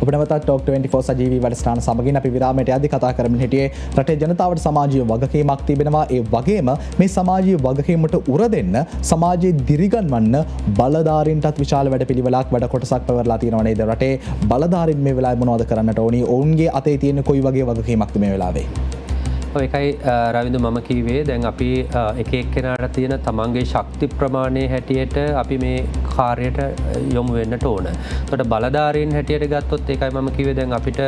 ඔබ නැවතත් ටොක් 24 සජීවී වැඩසටහන සමගින් අපි විරාමයට යද්දී කතා කරමින් හිටියේ රටේ ජනතාවට සමාජීය වගකීමක් තිබෙනවා. ඒ වගේම මේ සමාජීය වගකීමට උර දෙන්න සමාජයේ දිරිගන්වන්න බලධාරීන්ටත් විශාල වැඩපිළිවෙලක් වැඩ කොටසක් පැවරලා තියෙනවා නේද? රටේ බලධාරීන් මේ වෙලාවේ මොනවද කරන්නට ඕනි? ඔවුන්ගේ අතේ තියෙන කොයි වගේ වගකීමක්ද මේ වෙලාවේ? ඒකයි රවිදු මම කීවේ දැන් අපි එක එක්කෙනාට තියෙන තමන්ගේ ශක්ති ප්‍රමාණය හැටියට අපි මේ කාර්යයට යොමු වෙන්නට ඕන. එතකොට බලධාරීන් හැටියට ගත්තොත් ඒකයි මම කිව්වේ දැන් අපිට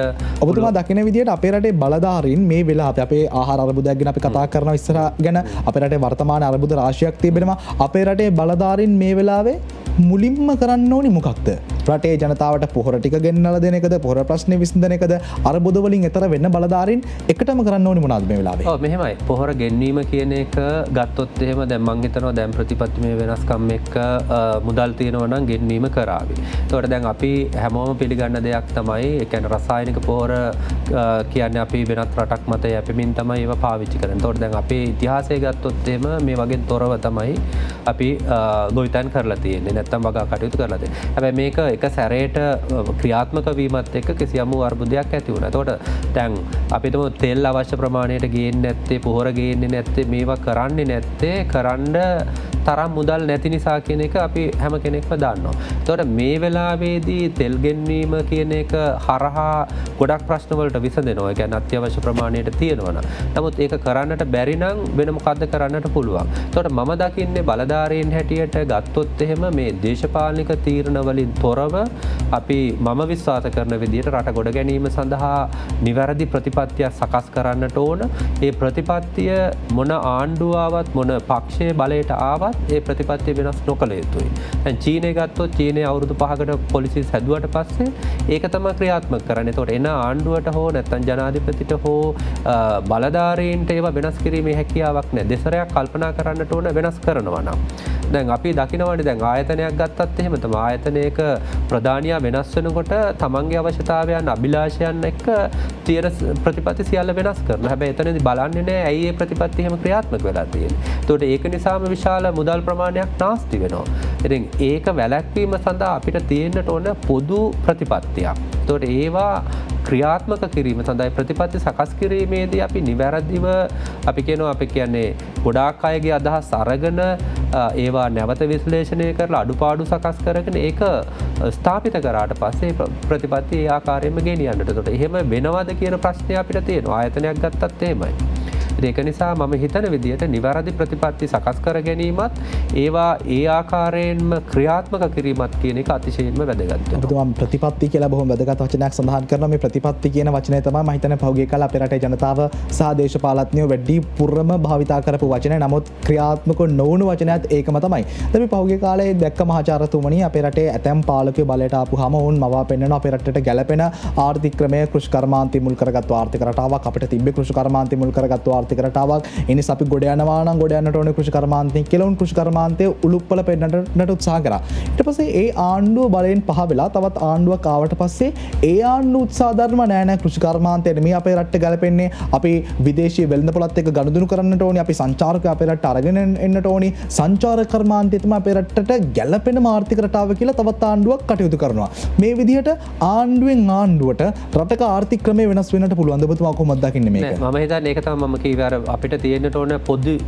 ඔබතුමා දකින විදිහට අපේ රටේ බලධාරීන් මේ වෙලාවේ අපේ ආහාර අර්බුදයක් ගැන අපි කතා කරනවා ඉස්සර ගැන අපේ රටේ වර්තමාන අර්බුද රාශියක් තිබෙනවා. අපේ රටේ බලධාරීන් මේ වෙලාවේ මුලින්ම කරන්න ඕනි මොකක්ද? රටේ ජනතාවට පොහොර ටික ගෙන්නලා දෙන එකද? පොහොර ප්‍රශ්නේ විසඳන එකද? අර්බුද වලින් එතර වෙන්න බලධාරීන් එකටම කරන්න ඕනි මොනවද මේ වෙලාවේ? ඔව් මෙහෙමයි. පොහොර ගෙන්වීම කියන එක ගත්තොත් එහෙම දැන් මම හිතනවා දැන් ප්‍රතිපත්තිමය වෙනස්කම් එක්ක මුදල් තියෙනවා නම් ගෙන්වීම කරાવી. ඒතකොට දැන් අපි හැමෝම පිළිගන්න දෙයක් තමයි ඒ කියන්නේ රසායනික පොහොර කියන්නේ අපි වෙනත් රටක් මත යැපෙමින් තමයි ඒවා පාවිච්චි කරන්නේ. ඒතකොට දැන් අපේ ඉතිහාසය ගත්තොත් එහෙම මේ වගේ තොරව තමයි අපි ගොවිතැන් කරලා තියෙන්නේ. නැත්තම් වගා කටයුතු කරලා තියෙන්නේ. හැබැයි මේක එක සැරේට ක්‍රියාත්මක වීමත් එක්ක කිසියම් අර්බුදයක් ඇති වුණා. ඒතකොට දැන් අපිටම තෙල් අවශ්‍ය ප්‍රමාණයට ගේන්නේ නැත්තේ, පොහොර ගේන්නේ නැත්තේ, මේවා කරන්නේ නැත්තේ කරන්න තරම් මුදල් නැති නිසා කියන එක අපි හැම කෙනෙක්ම දන්නවා. ඒතකොට මේ වෙලාවේදී තෙල් ගෙන්වීම කියන එක හරහා ගොඩක් ප්‍රශ්න වලට විසඳෙනවා. ඒ කියන්නේ අත්‍යවශ්‍ය ප්‍රමාණයට තියෙනවා. නමුත් ඒක කරන්නට බැරි නම් වෙන මොකද්ද කරන්නට පුළුවන්. ඒතකොට මම දකින්නේ බලධාරීන් හැටියට ගත්තොත් එහෙම මේ දේශපාලනික තීරණ වලින් තොරව අපි මම විශ්වාස කරන විදිහට රට ගොඩ ගැනීම සඳහා නිවැරදි ප්‍රතිපත්තියක් සකස් කරන්නට ඕන. ඒ ප්‍රතිපත්තිය මොන ආණ්ඩුව ආවත් මොන පක්ෂයේ බලයට ආවත් ඒ ප්‍රතිපත්තිය වෙනස් නොකළ යුතුයි. දැන් චීනය ගත්තොත් චීනයේ අවුරුදු 5කට පොලිසිය හැදුවට පස්සේ ඒක තමයි ක්‍රියාත්මක කරන්නේ. ඒතකොට එන ආණ්ඩුවට හෝ නැත්නම් ජනාධිපතිට හෝ බලධාරීන්ට ඒවා වෙනස් කිරීමේ හැකියාවක් නැහැ. දෙසරයක් කල්පනා කරන්නට ඕන වෙනස් කරනවා නම්. දැන් අපි දකිනවනේ දැන් ආයතනයක් ගත්තත් එහෙම තමයි. ආයතනයක ප්‍රධානියා වෙනස් වෙනකොට තමන්ගේ අවශ්‍යතාවයන් අභිලාෂයන් එක්ක තියෙන ප්‍රතිපත්ති සියල්ල වෙනස් කරනවා. හැබැයි එතනදී බලන්නේ නැහැ ඇයි මේ ප්‍රතිපත්ති එහෙම ක්‍රියාත්මක වෙලා තියෙන්නේ. ඒතකොට ඒක නිසාම විශාල මුදල් ප්‍රමාණයක් නාස්ති වෙනවා. ඉතින් ඒක වැළැක්වීම සඳහා අපිට තියෙන්නට ඕන පොදු ප්‍රතිපත්තියක්. ඒතකොට ඒවා ක්‍රියාත්මක කිරීම සඳහා ප්‍රතිපත්ති සකස් කිරීමේදී අපි නිවැරදිව අපි කියන්නේ ගොඩාක් අයගේ අදහස් අරගෙන ඒවා නැවත විශ්ලේෂණය කරලා අඩුපාඩු සකස් කරගෙන ඒක ස්ථාපිත කරාට පස්සේ ප්‍රතිපත්ති ඒ ආකාරයෙන්ම ගෙනියන්නට. ඒකට එහෙම වෙනවද කියන ප්‍රශ්නය අපිට තියෙනවා. ආයතනයක් ගත්තත් එහෙමයි. ඒක නිසා මම හිතන විදිහට නිවැරදි ප්‍රතිපත්ති සකස් කර ගැනීමත් ඒවා ඒ ආකාරයෙන්ම ක්‍රියාත්මක කිරීමත් කියන එක අතිශයින්ම වැදගත්. ඔබතුමා ප්‍රතිපත්ති කියලා බොහොම වැදගත් වචනයක් සඳහන් කරනවා. මේ ප්‍රතිපත්ති කියන වචනය තමයි මම හිතන්නේ පහුගිය කාලේ අපේ රටේ ජනතාව සහ දේශපාලඥයෝ වැඩිපුරම භාවිතා කරපු වචනය. නමුත් ක්‍රියාත්මක නොවුණු වචනයත් ඒකම තමයි. අපි පහුගිය කාලේ දැක්ක මහාචාර්යතුමනි අපේ රටේ ඇතැම් පාලකයෝ බලයට ආපුවාම වුන් මවා පෙන්වන අපේ රටට ගැළපෙන ආර්ථික ක්‍රමය කෘෂිකර්මාන්තය මුල් කරගත්තු ආර්ථික රටාවක් අපිට තිබ්බේ කෘෂිකර්මාන්තය මුල් කරගත්තු ආර්ථික රටාවක්. ඒ නිසා අපි ගොඩ යනවා නම් ගොඩ යන්නට ඕනේ කෘෂිකර්මාන්තයෙන් කියලා උන් කෘෂිකර්මාන්තය උලුප්පල පෙන්නට උත්සාහ කරා. ඊට පස්සේ ඒ ආණ්ඩුව බලයෙන් පහ වෙලා තවත් ආණ්ඩුවක් ආවට පස්සේ ඒ ආණ්ඩුව උත්සාහ දරනවා නෑ කෘෂිකර්මාන්තයට මේ අපේ රටට ගැලපෙන්නේ. අපි විදේශීය වෙළඳපොළත් එක්ක ගනුදෙනු කරන්නට ඕනේ. අපි සංචාරකයෝ අපේ රටට අරගෙන එන්නට ඕනේ. සංචාරක කර්මාන්තය තමයි අපේ රටට ගැලපෙන ආර්ථික රටාව කියලා තවත් ආණ්ඩුවක් කටයුතු කරනවා. මේ විදිහට ආණ්ඩුවෙන් ආණ්ඩුවට රටක ආර්ථික ක්‍රමය වෙනස් වෙන්නට පුළුවන්. ඔබතුමා කොහොමද දකින්නේ මේක? මම හිතන්නේ ඒක තමයි මම කිව්වේ අර අපිට තියෙන්නට ඕන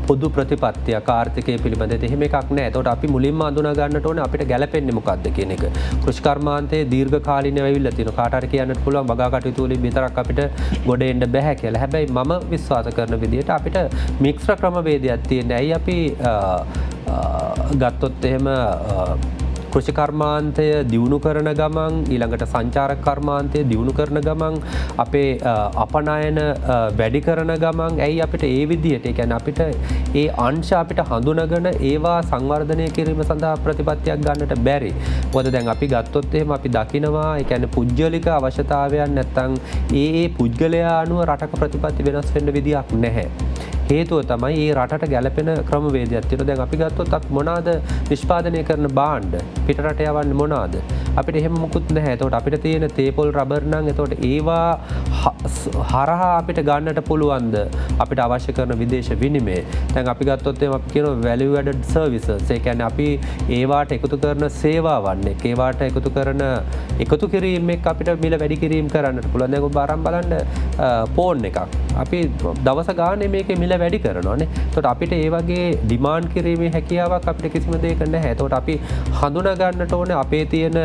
පොදු ප්‍රතිපත්තියක් ආර්ථිකය පිළිබඳ. එහෙම එකක් නැහැ. ඒතකොට අපි මුලින්ම අඳුනා ගන්නට ඕනේ අපිට ගැලපෙන්නේ මොකක්ද කියන එක. කෘෂිකර්මාන්තයේ දීර්ඝකාලීනව ඇවිල්ලා තියෙනවා. කාට හරි කියන්නත් පුළුවන් වගා කටයුතු වලින් විතරක් අපිට ගොඩ එන්න බෑ කියලා. හැබැයි මම විශ්වාස කරන විදිහට අපිට මික්ස්ඩ් ක්‍රමවේදයක් තියෙනවා. ඇයි අපි ගත්තොත් එහෙම කෘෂි කර්මාන්තය දියුණු කරන ගමන් ඊළඟට සංචාරක කර්මාන්තය දියුණු කරන ගමන් අපේ අපනයන වැඩි කරන ගමන් ඇයි අපිට ඒ විදිහට ඒ කියන්නේ අපිට ඒ අංශ අපිට හඳුනගෙන ඒවා සංවර්ධනය කිරීම සඳහා ප්‍රතිපත්තියක් ගන්නට බැරි. මොකද දැන් අපි ගත්තොත් එහෙම අපි දකිනවා ඒ කියන්නේ පුද්ගලික අවශ්‍යතාවයන් නැත්තම් ඒ පුද්ගලයා අනුව රටක ප්‍රතිපත්ති වෙනස් වෙන්න විදියක් නැහැ. හේතුව තමයි ඒ රටට ගැලපෙන ක්‍රමවේදයක් තියෙනවා. දැන් අපි ගත්තොත් අපි මොනවාද නිෂ්පාදනය කරන භාණ්ඩ පිටරට යවන්නේ මොනවාද? අපිට එහෙම මුකුත් නැහැ. එතකොට අපිට තියෙන තේපොල් රබර් නම් එතකොට ඒවා හරහා අපිට ගන්නට පුළුවන්ද අපිට අවශ්‍ය කරන විදේශ විනිමය. දැන් අපි ගත්තොත් එහෙම අපි කියනවා value added services. ඒ කියන්නේ අපි ඒවාට එකතු කරන සේවාවන් එක්ක ඒවාට එකතු කිරීම එක්ක අපිට මිල වැඩි කිරීම කරන්නට පුළුවන්. දැන් ඔබ අරන් බලන්න ෆෝන් එකක්. අපි දවස ගානේ මේකේ මිල වැඩි කරනවානේ. එතකොට අපිට ඒ වගේ ඩිමාන්ඩ් කිරීමේ හැකියාවක් අපිට කිසිම දෙයක නැහැ. එතකොට අපි හඳුනා ගන්නට ඕනේ අපේ තියෙන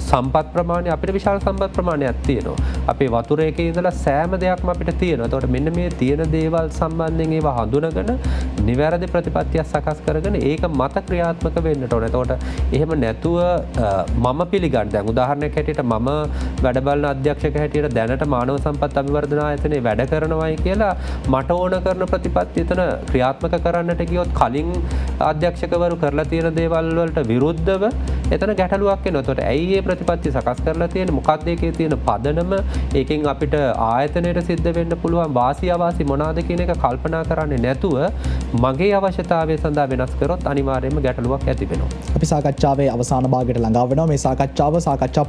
සම්පත් ප්‍රමාණය අපිට විශාල සම්පත් ප්‍රමාණයක් තියෙනවා. අපේ වතුර එකේ ඉඳලා සෑම දෙයක්ම අපිට තියෙනවා. එතකොට මෙන්න මේ තියෙන දේවල් සම්බන්ධයෙන් ඒවා හඳුනගෙන නිවැරදි ප්‍රතිපත්තියක් සකස් කරගෙන ඒක මත ක්‍රියාත්මක වෙන්නට ඕනේ. එතකොට එහෙම නැතුව මම පිළිගන්න දැන් උදාහරණයක් හැටියට මම වැඩ බලන අධ්‍යක්ෂක හැටියට දැනට මානව සම්පත් අභිවර්ධන ආයතනයේ වැඩ කරනවායි කියලා මට ඕන කරන ප්‍රතිපත්ති එතන ක්‍රියාත්මක කරන්නට ගියොත් කලින් අධ්‍යක්ෂකවරු කරලා තියෙන දේවල් වලට විරුද්ධව එතන ගැටලුවක් එනවා. එතකොට ඇයි මේ ප්‍රතිපත්ති සකස් කරලා තියෙන්නේ? මොකක්ද ඒකේ තියෙන පදනම? ඒකෙන් අපිට ආයතනයට සිද්ධ වෙන්න පුළුවන් වාසි අවාසි මොනවාද කියන එක කල්පනා කරන්නේ නැතුව මගේ අවශ්‍යතාවය සඳහා වෙනස් කරොත් අනිවාර්යයෙන්ම ගැටලුවක් ඇති වෙනවා. අපි සාකච්ඡාවේ අවසාන භාගයට ළඟා වෙනවා. මේ සාකච්ඡාව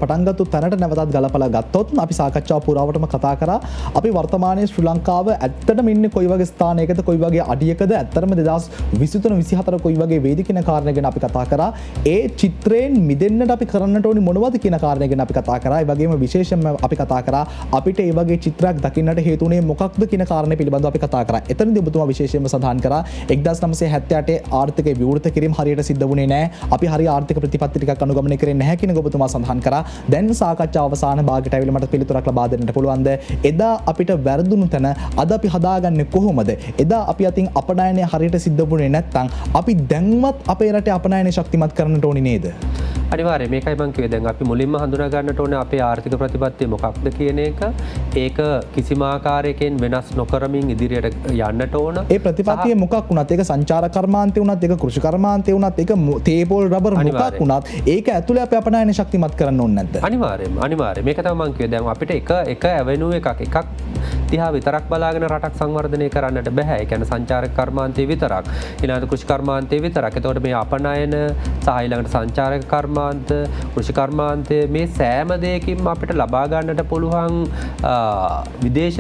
පටන් ගත්තු තැනට නැවතත් ගලපලා ගත්තොත් අපි සාකච්ඡාව පුරාවටම කතා කරා අපි වර්තමානයේ ශ්‍රී ලංකාව ඇත්තටම ඉන්නේ කොයි වගේ ස්ථානයකද කොයි වගේ අඩියකද ඇත්තටම 2023-24 කොයි වගේ වේද කියන කාරණා ගැන අපි කතා කරා. ඒ චිත්‍රයෙන් මිදෙන්නට අපි කරන්නට ඕනි මොනවද කියන කාරණා ගැන අපි කතා කරා. ඒ වගේම විශේෂයෙන්ම අපි කතා කරා අපිට ඒ වගේ චිත්‍රයක් දකින්නට හේතු වුණේ මොකක්ද කියන කාරණේ පිළිබඳව අපි කතා කරා. එතනදී ඔබතුමා විශේෂයෙන්ම සඳහන් කරා 1978 ආර්ථික විවෘත කිරීම හරියට සිද්ධ වුණේ නැහැ. අපි හරිය ආර්ථික ප්‍රතිපත්ති ටිකක් අනුගමනය කරේ නැහැ කියන ඔබතුමා සඳහන් කරා. දැන් සාකච්ඡාව අවසාන භාගයට ඇවිල්ලා මට පිළිතුරක් ලබා දෙන්නට පුළුවන්ද? එදා අපිට වැරදුණු තැන අද අපි හදාගන්නේ කොහොමද? එදා අපි අතින් අපනයනය හරියට සිද්ධ වුණේ නැත්නම් අපි දැන්වත් අපේ රටේ අපනයනය ශක්තිමත් කරන්නට ඕනේ නේද? අනිවාර්යයෙන් මේකයි මම කිව්වේ. දැන් අපි මුලින්ම හඳුනා ගන්නට ඕනේ අපේ ආර්ථික ප්‍රතිපත්තිය මොකක්ද කියන එක. ඒක කිසිම ආකාරයකින් වෙනස් නොකරමින් ඉදිරියට යන්නට ඕන. ඒ ප්‍රතිපත්තිය මොකක් වුණත් ඒක සංචාර කර්මාන්තය වුණත් ඒක කෘෂි කර්මාන්තය වුණත් ඒක තේපොල් රබර් මොකක් වුණත් ඒක ඇතුලේ අපි අපනයන ශක්තිමත් කරන්න ඕනේ නැද්ද? අනිවාර්යයෙන් මේක තමයි මම කිව්වේ. දැන් අපිට එක ඇවෙන්යු එකක් දිහා විතරක් බලාගෙන රටක් සංවර්ධනය කරන්නට බෑ. ඒ කියන්නේ සංචාරක කර්මාන්තය විතරක් ඊළඟට කෘෂි කර්මාන්තය විතරක්. එතකොට මේ අපනයන සහ ඊළඟට සංචාරක කර්මාන්ත කෘෂි කර්මාන්තය මේ සෑම දෙයකින්ම අපිට ලබා ගන්නට පුළුවන් විදේශ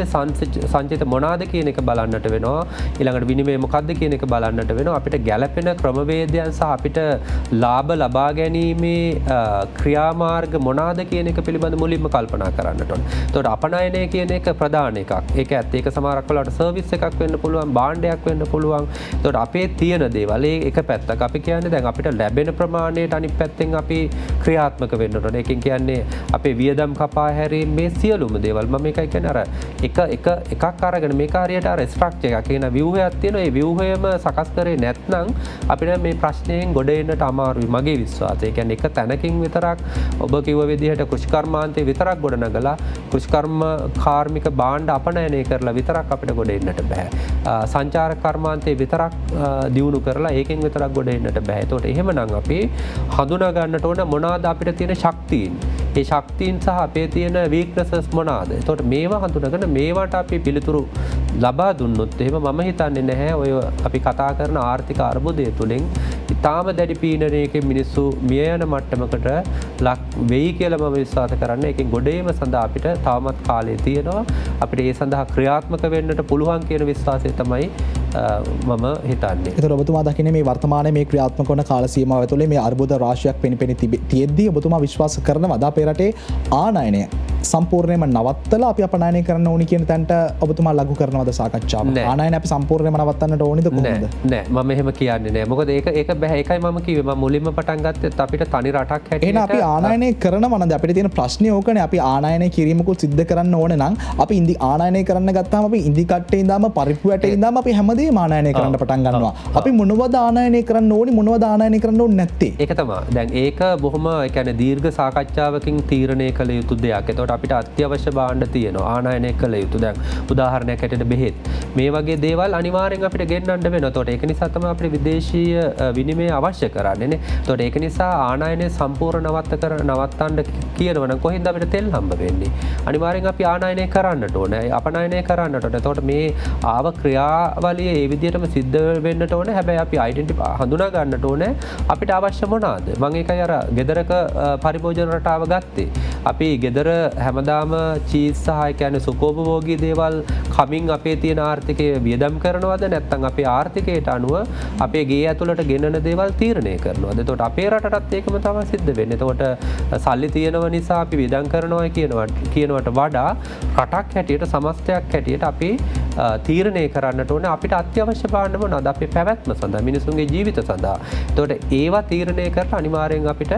සංචිත මොනවාද කියන එක බලන්නට වෙනවා. ඊළඟට විනිමය මොකක්ද කියන එක බලන්නට වෙනවා. අපිට ගැළපෙන ක්‍රමවේදයන් සහ අපිට ලාභ ලබා ගැනීමේ ක්‍රියාමාර්ග මොනවාද කියන එක පිළිබඳ මුලින්ම කල්පනා කරන්නට ඕනේ. එතකොට අපනයනය කියන එක ප්‍රධාන එකක්. ඒක ඇත්ත. ඒක සමහරක් වෙලාවට සර්විස් එකක් වෙන්න පුළුවන්, භාණ්ඩයක් වෙන්න පුළුවන්. එතකොට අපේ තියෙන දේවල් ඒක පැත්තක්. අපි කියන්නේ දැන් අපිට ලැබෙන ප්‍රමාණයට අනිත් පැත්තෙන් අපි ක්‍රියාත්මක වෙන්න ඕනේ. ඒකෙන් කියන්නේ අපේ වියදම් කපා හැරීම මේ සියලුම දේවල්. මම මේකයි කියන්නේ අර එකක් අරගෙන මේක හරියට අර ස්ට්‍රක්චර් එකක් කියන ව්‍යුහයක් තියෙනවා. ඒ ව්‍යුහයම සකස් කරේ නැත්නම් අපිට මේ ප්‍රශ්නයෙන් ගොඩ එන්නට අමාරුයි මගේ විශ්වාසය. ඒ කියන්නේ එක තැනකින් විතරක් ඔබ කිව්ව විදිහට කෘෂිකර්මාන්තේ විතරක් ගොඩනගලා කෘෂිකර්ම කාර්මික භාණ්ඩ අපනයනය කරලා විතරක් අපිට ගොඩ එන්නට බෑ. සංචාරක කර්මාන්තේ විතරක් දියුණු කරලා ඒකෙන් විතරක් ගොඩ එන්නට බෑ. ඒතකොට එහෙමනම් අපි හඳුනා ගන්නට ඕන මොනවාද අපිට තියෙන ශක්තියින්. ඒ ශක්තියින් සහ අපේ තියෙන වීක්නසස් මොනවාද? ඒතකොට මේවා හඳුනාගෙන මේවට අපි පිළිතුරු ලබා දුන්නොත් එහෙම මම හිතන්නේ නැහැ ඔය අපි කතා කරන ආර්ථික අර්බුදය තුලින් ඉතාම දැඩි පීඩනයකින් මිනිස්සු මිය යන මට්ටමකට ලක් වෙයි කියලා මම විශ්වාස කරන්නේ. ඒකෙන් ගොඩේම සඳහා අපිට තවමත් කාලය තියෙනවා. අපිට ඒ සඳහා ක්‍රියාත්මක වෙන්නට පුළුවන් කියන විශ්වාසය තමයි මම හිතන්නේ. ඒතර ඔබතුමා දකින්නේ මේ වර්තමානයේ මේ ක්‍රියාත්මක වන කාල සීමාව ඇතුලේ මේ අර්බුද රාශියක් පෙනපෙනී තියෙද්දී ඔබතුමා විශ්වාස කරනවද අපේ රටේ ආනයනය සම්පූර්ණයම නවත්තලා අපි අපනයනය කරන්න ඕනි කියන තැනට ඔබතුමා ලඝු කරනවද සාකච්ඡාව? ආනයන අපි සම්පූර්ණයෙන්ම නවත්තන්නට ඕනිද කොහොමද? නෑ මම එහෙම කියන්නේ නෑ. මොකද ඒක බෑ. ඒකයි මම කිව්වේ. මම මුලින්ම පටන් ගත්තෙත් අපිට තනි රටක් හැටියට එහෙනම් අපි ආනයනය කරනවා නේද? අපිට තියෙන ප්‍රශ්නේ ඕකනේ. අපි ආනයනය කිරීමකුත් සිද්ධ කරන්න ඕන නම් අපි ආනයනය කරන්න ගත්තාම අපි ඉදි කට්ටේ ඉඳාම පරිප්පු වැටේ ඉඳාම අපි හැමදේම ආනයනය කරන්න පටන් ගන්නවා. අපි මොනවද ආනයනය කරන්න ඕනි මොනවද ආනයනය කරන්න ඕනේ නැත්තේ? ඒක තමයි. දැන් ඒක බොහොම ඒ කියන්නේ දීර්ඝ සාකච්ඡාවකින් තීරණය කළ යුතු දෙයක්. ඒතකොට අපිට අත්‍යවශ්‍ය භාණ්ඩ තියෙනවා. ආනයනය කළ යුතු. දැන් උදාහරණයක් හැටියට බෙහෙත්. මේ වගේ දේවල් අනිවාර්යෙන් අපිට ගෙන්නන්න වෙනවා. ඒතකොට ඒක නිසා තමයි අපිට විදේශීය විනිමය අවශ්‍ය කරන්නේ නේ. ඒතකොට ඒක නිසා ආනයනය සම්පූර්ණ නවත්තන්න කියනවා නම් කොහෙන්ද අපිට තෙල් හම්බ වෙන්නේ? අනිවාර්යෙන් අපි ආනයනය කරන්නට ඕනේ. අපනයනය කරන්නට ඕනේ. ඒතකොට මේ ආව ක්‍රියාවලිය ඒ විදිහටම සිද්ධ වෙන්නට ඕනේ. හැබැයි අපි හඳුනා ගන්නට ඕනේ අපිට අවශ්‍ය මොනවාද. මම ඒකයි අර ගෙදරක පරිභෝජන රටාව ගත්තේ. අපි ගෙදර හැමදාම චීස් සහ කියන්නේ සුඛෝපභෝගී දේවල් කමින් අපේ තියෙන ආර්ථිකය වියදම් කරනවද නැත්නම් අපේ ආර්ථිකයට අනුව අපේ ගේ ඇතුළට ගෙනන දේවල් තීරණය කරනවද? එතකොට අපේ රටටත් ඒකම තමයි සිද්ධ වෙන්නේ. එතකොට සල්ලි තියෙනව නිසා අපි වියදම් කරනවා කියනවට වඩා රටක් හැටියට සමස්තයක් හැටියට අපි තීරණය කරන්නට ඕනේ අපිට අත්‍යවශ්‍ය භාණ්ඩ මොනවාද අපේ පැවැත්ම සඳහා මිනිසුන්ගේ ජීවිත සඳහා. එතකොට ඒවා තීරණය කරලා අනිවාර්යෙන් අපිට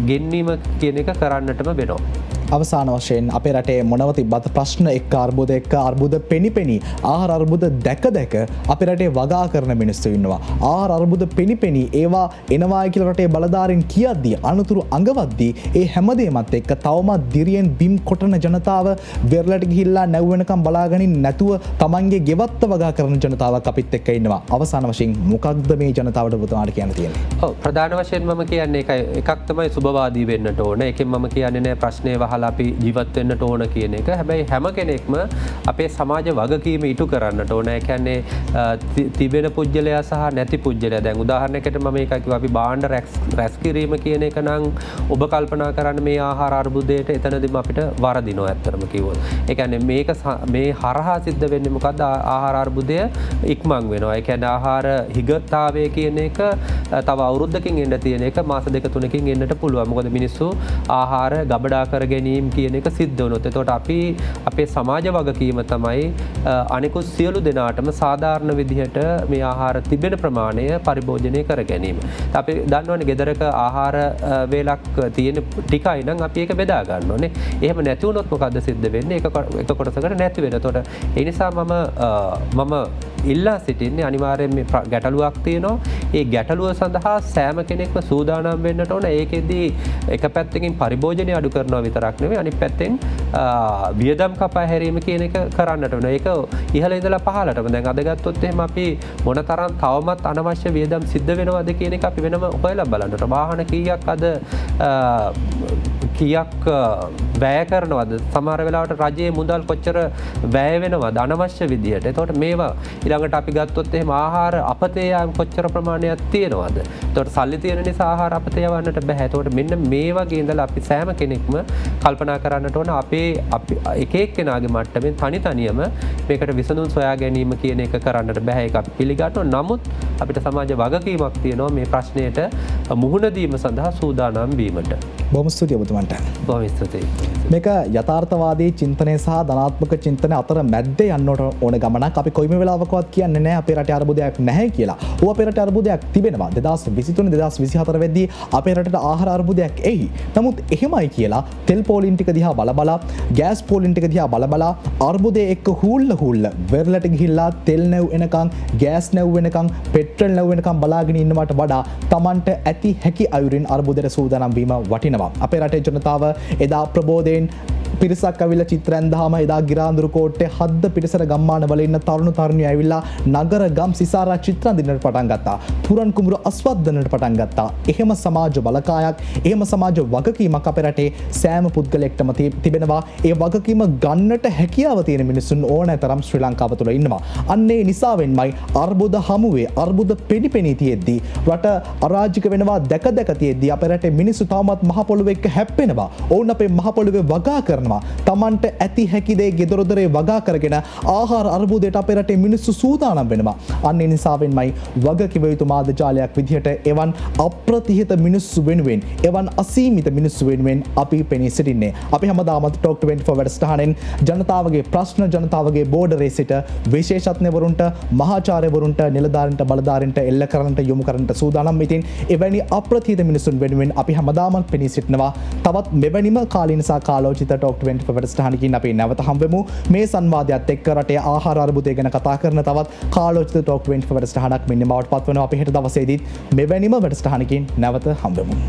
ගෙන්වීම කියන එක කරන්නටම වෙනවා. අවසාන වශයෙන් අපේ රටේ මොනව තිබ්බත් ප්‍රශ්න එක්ක අර්බුද පෙනිපෙනි ආහාර අර්බුද දැක අපේ රටේ වගා කරන මිනිස්සු ඉන්නවා. ආහාර අර්බුද පෙනිපෙනි ඒවා එනවායි කියලා රටේ බලධාරීන් කියද්දී අනුතුරු අඟවද්දී ඒ හැමදේමත් එක්ක තවමත් දිරියෙන් බිම් කොටන ජනතාව වෙරළට ගිහිල්ලා නැව් වෙනකම් බලාගනින් නැතුව තමන්ගේ ගෙවත්ත වගා කරන ජනතාවක් අපිත් එක්ක ඉන්නවා. අවසාන වශයෙන් මොකක්ද මේ ජනතාවට ඔබතුමාට කියන්න තියෙන්නේ? ඔව් ප්‍රධාන වශයෙන් මම කියන්නේ එකක් තමයි සුබවාදී වෙන්නට ඕන. ඒකෙන් මම කියන්නේ නෑ ප්‍රශ්නේ අපි ජීවත් වෙන්නට ඕන කියන එක. හැබැයි හැම කෙනෙක්ම අපේ සමාජ වගකීම ඉටු කරන්නට ඕන. ඒ කියන්නේ තිබෙන පුජ්‍යලයා සහ නැති පුජ්‍යලයා. දැන් උදාහරණයකට මම මේක කිව්වා අපි භාණ්ඩ රැස් කිරීම කියන එක නම් ඔබ කල්පනා කරන්න මේ ආහාර අර්බුදයට එතනදිම අපිට වරදිනවා ඇත්තටම කිව්වොත්. ඒ කියන්නේ මේ හරහා සිද්ධ වෙන්නේ මොකද්ද? ආහාර අර්බුදය ඉක්මන් වෙනවා. ඒ කියන්නේ ආහාර හිගතාවය කියන එක තව අවුරුද්දකින් එන්න තියෙන එක මාස 2-3කින් එන්නට පුළුවන්. මොකද මිනිස්සු ආහාර ගබඩා කර ගැනීම කියන එක සිද්ධ වුණොත් එතකොට අපි අපේ සමාජ වගකීම තමයි අනිකුත් සියලු දෙනාටම සාධාරණ විදිහට මේ ආහාර තිබෙන ප්‍රමාණය පරිභෝජනය කර ගැනීම. අපි දන්නවනේ ගෙදරක ආහාර වේලක් තියෙන ටිකයි නම් අපි ඒක බෙදා ගන්න ඕනේ. එහෙම නැති වුණොත් මොකද්ද සිද්ධ වෙන්නේ? එක කොටසකට නැති වෙන. එතකොට ඒ නිසා මම ඉල්ලා සිටින්නේ අනිවාර්යෙන් මේ ගැටලුවක් තියෙනවා. ඒ ගැටලුව සඳහා සෑම කෙනෙක්ම සූදානම් වෙන්නට ඕන. ඒකෙදී එක පැත්තකින් පරිභෝජනය අඩු කරනවා විතරක් නෙවෙයි අනිත් පැත්තෙන් වියදම් කපා හැරීම කියන එක කරන්නට වෙනවා. ඒක ඉහළ ඉඳලා පහළටම දැන් අද ගත්තොත් එහෙම අපි මොනතරම් තවමත් අනවශ්‍ය වියදම් සිද්ධ වෙනවද කියන එක අපි වෙනම හොයලා බලන්නට. වාහන කීයක් අද වැය කරනවද? සමහර වෙලාවට රජයේ මුදල් කොච්චර වැය වෙනවද අනවශ්‍ය විදිහට. එතකොට මේවා ඊළඟට අපි ගත්තොත් එහෙම ආහාර අපතේ යාම කොච්චර ප්‍රමාණයක් තියෙනවද? එතකොට සල්ලි තියෙන නිසා ආහාර අපතේ යවන්නට බෑ. එතකොට මෙන්න මේ වගේ ඉඳලා අපි සෑම කෙනෙක්ම කල්පනා කරන්නට ඕන අපේ එක එක්කෙනාගේ මට්ටමින් තනියම මේකට විසඳුම් සොයා ගැනීම කියන එක කරන්නට බෑ. ඒක අපි පිළිගන්නවා. නමුත් අපිට සමාජ වගකීමක් තියෙනවා මේ ප්‍රශ්නයට මුහුණ දීම සඳහා සූදානම් වීමට. බොහොම ස්තුතියි ඔබතුමන්ට. බොහොම ස්තුතියි. මේක යථාර්ථවාදී චින්තනය සහ ධනාත්මක චින්තනය අතර මැද්දේ යන්නට ඕන ගමනක්. අපි කොයිම වෙලාවකවත් කියන්නේ නැහැ අපේ රටේ අර්බුදයක් නැහැ කියලා. ඕව අපේ රටේ අර්බුදයක් තිබෙනවා. 2023 2024 වෙද්දී අපේ රටට ආහාර අර්බුදයක් එයි. නමුත් එහෙමයි කියලා තෙල් පෝලින් ටික දිහා බලබලා ගෑස් පෝලින් ටික දිහා බලබලා අර්බුදයේ එක්ක හූල්ල වෙරළට ගිහිල්ලා තෙල් නැව් එනකන් ගෑස් නැව් වෙනකන් පෙට්‍රල් නැව් වෙනකන් බලාගෙන ඉන්නවට වඩා Tamanට ඇති හැකි අයුරින් අර්බුදයට සූදානම් වීම වටිනවා. අපේ රටේ ජනතාව එදා ප්‍රබෝධයෙන් පිරිසක් ඇවිල්ලා චිත්‍රයන් දහම එදා ගිරාඳුරු කෝට්ටේ හද්ද පිරිසර ගම්මානවල ඉන්න තරුණ තරුණියෝ ඇවිල්ලා නගර ගම් සිසාරා චිත්‍රයන් දිනට පටන් ගත්තා. පුරන් කුඹුර අස්වද්දනට පටන් ගත්තා. එහෙම සමාජ බලකායක්, එහෙම සමාජ වගකීමක් අපේ රටේ සෑම පුද්ගලයෙක්ටම තිබෙනවා. ඒ වගකීම ගන්නට හැකියාව තියෙන මිනිසුන් ඕනෑතරම් ශ්‍රී ලංකාව තුළ ඉන්නවා. අන්නේ නිසාවෙන්මයි අර්බුද හමුවේ අර්බුද පෙඩිපෙනී තියෙද්දී රට අරාජික වෙනවා දැක තියෙද්දී අපේ රටේ මිනිස්සු තාමත් මහ පොළොව එක්ක හැප්පෙනවා. ඔවුන් අපේ මහ පොළොවේ වගා කරනවා. කරනවා. Tamanට ඇති හැකි දේ ගෙදරදොරේ වගා කරගෙන ආහාර අර්බුදයට අපේ රටේ මිනිස්සු සූදානම් වෙනවා. අන්න ඒ නිසාවෙන්මයි වගකිව යුතු මාධ්‍ය ජාලයක් විදිහට එවන් අප්‍රතිහිත මිනිස්සු වෙනුවෙන් එවන් අසීමිත මිනිස්සු වෙනුවෙන් අපි පෙනී සිටින්නේ. අපි හැමදාමත් ටොක් 24 වැඩසටහනෙන් ජනතාවගේ ප්‍රශ්න ජනතාවගේ බෝඩරේ සිට විශේෂඥවරුන්ට මහාචාර්යවරුන්ට නිලධාරීන්ට බලධාරීන්ට එල්ල කරන්නට යොමු කරන්නට සූදානම්. ඉතින් එවැනි අප්‍රතිහිත මිනිසුන් වෙනුවෙන් අපි හැමදාමත් පෙනී සිටිනවා. තවත් මෙවැනිම කාලීන සහ කාලෝචිත ටොක් 24 වැඩසටහනකින් අපි නැවත හම්බෙමු. මේ සංවාදයත් එක්ක රටේ ආහාර අර්බුදය ගැන කතා කරන තවත් කාලෝචිත ටොක් 24 වැඩසටහනක් මෙන්න බවට පත්වනවා. අපි හෙට දවසේදීත් මෙවැනිම වැඩසටහනකින් නැවත හම්බෙමු.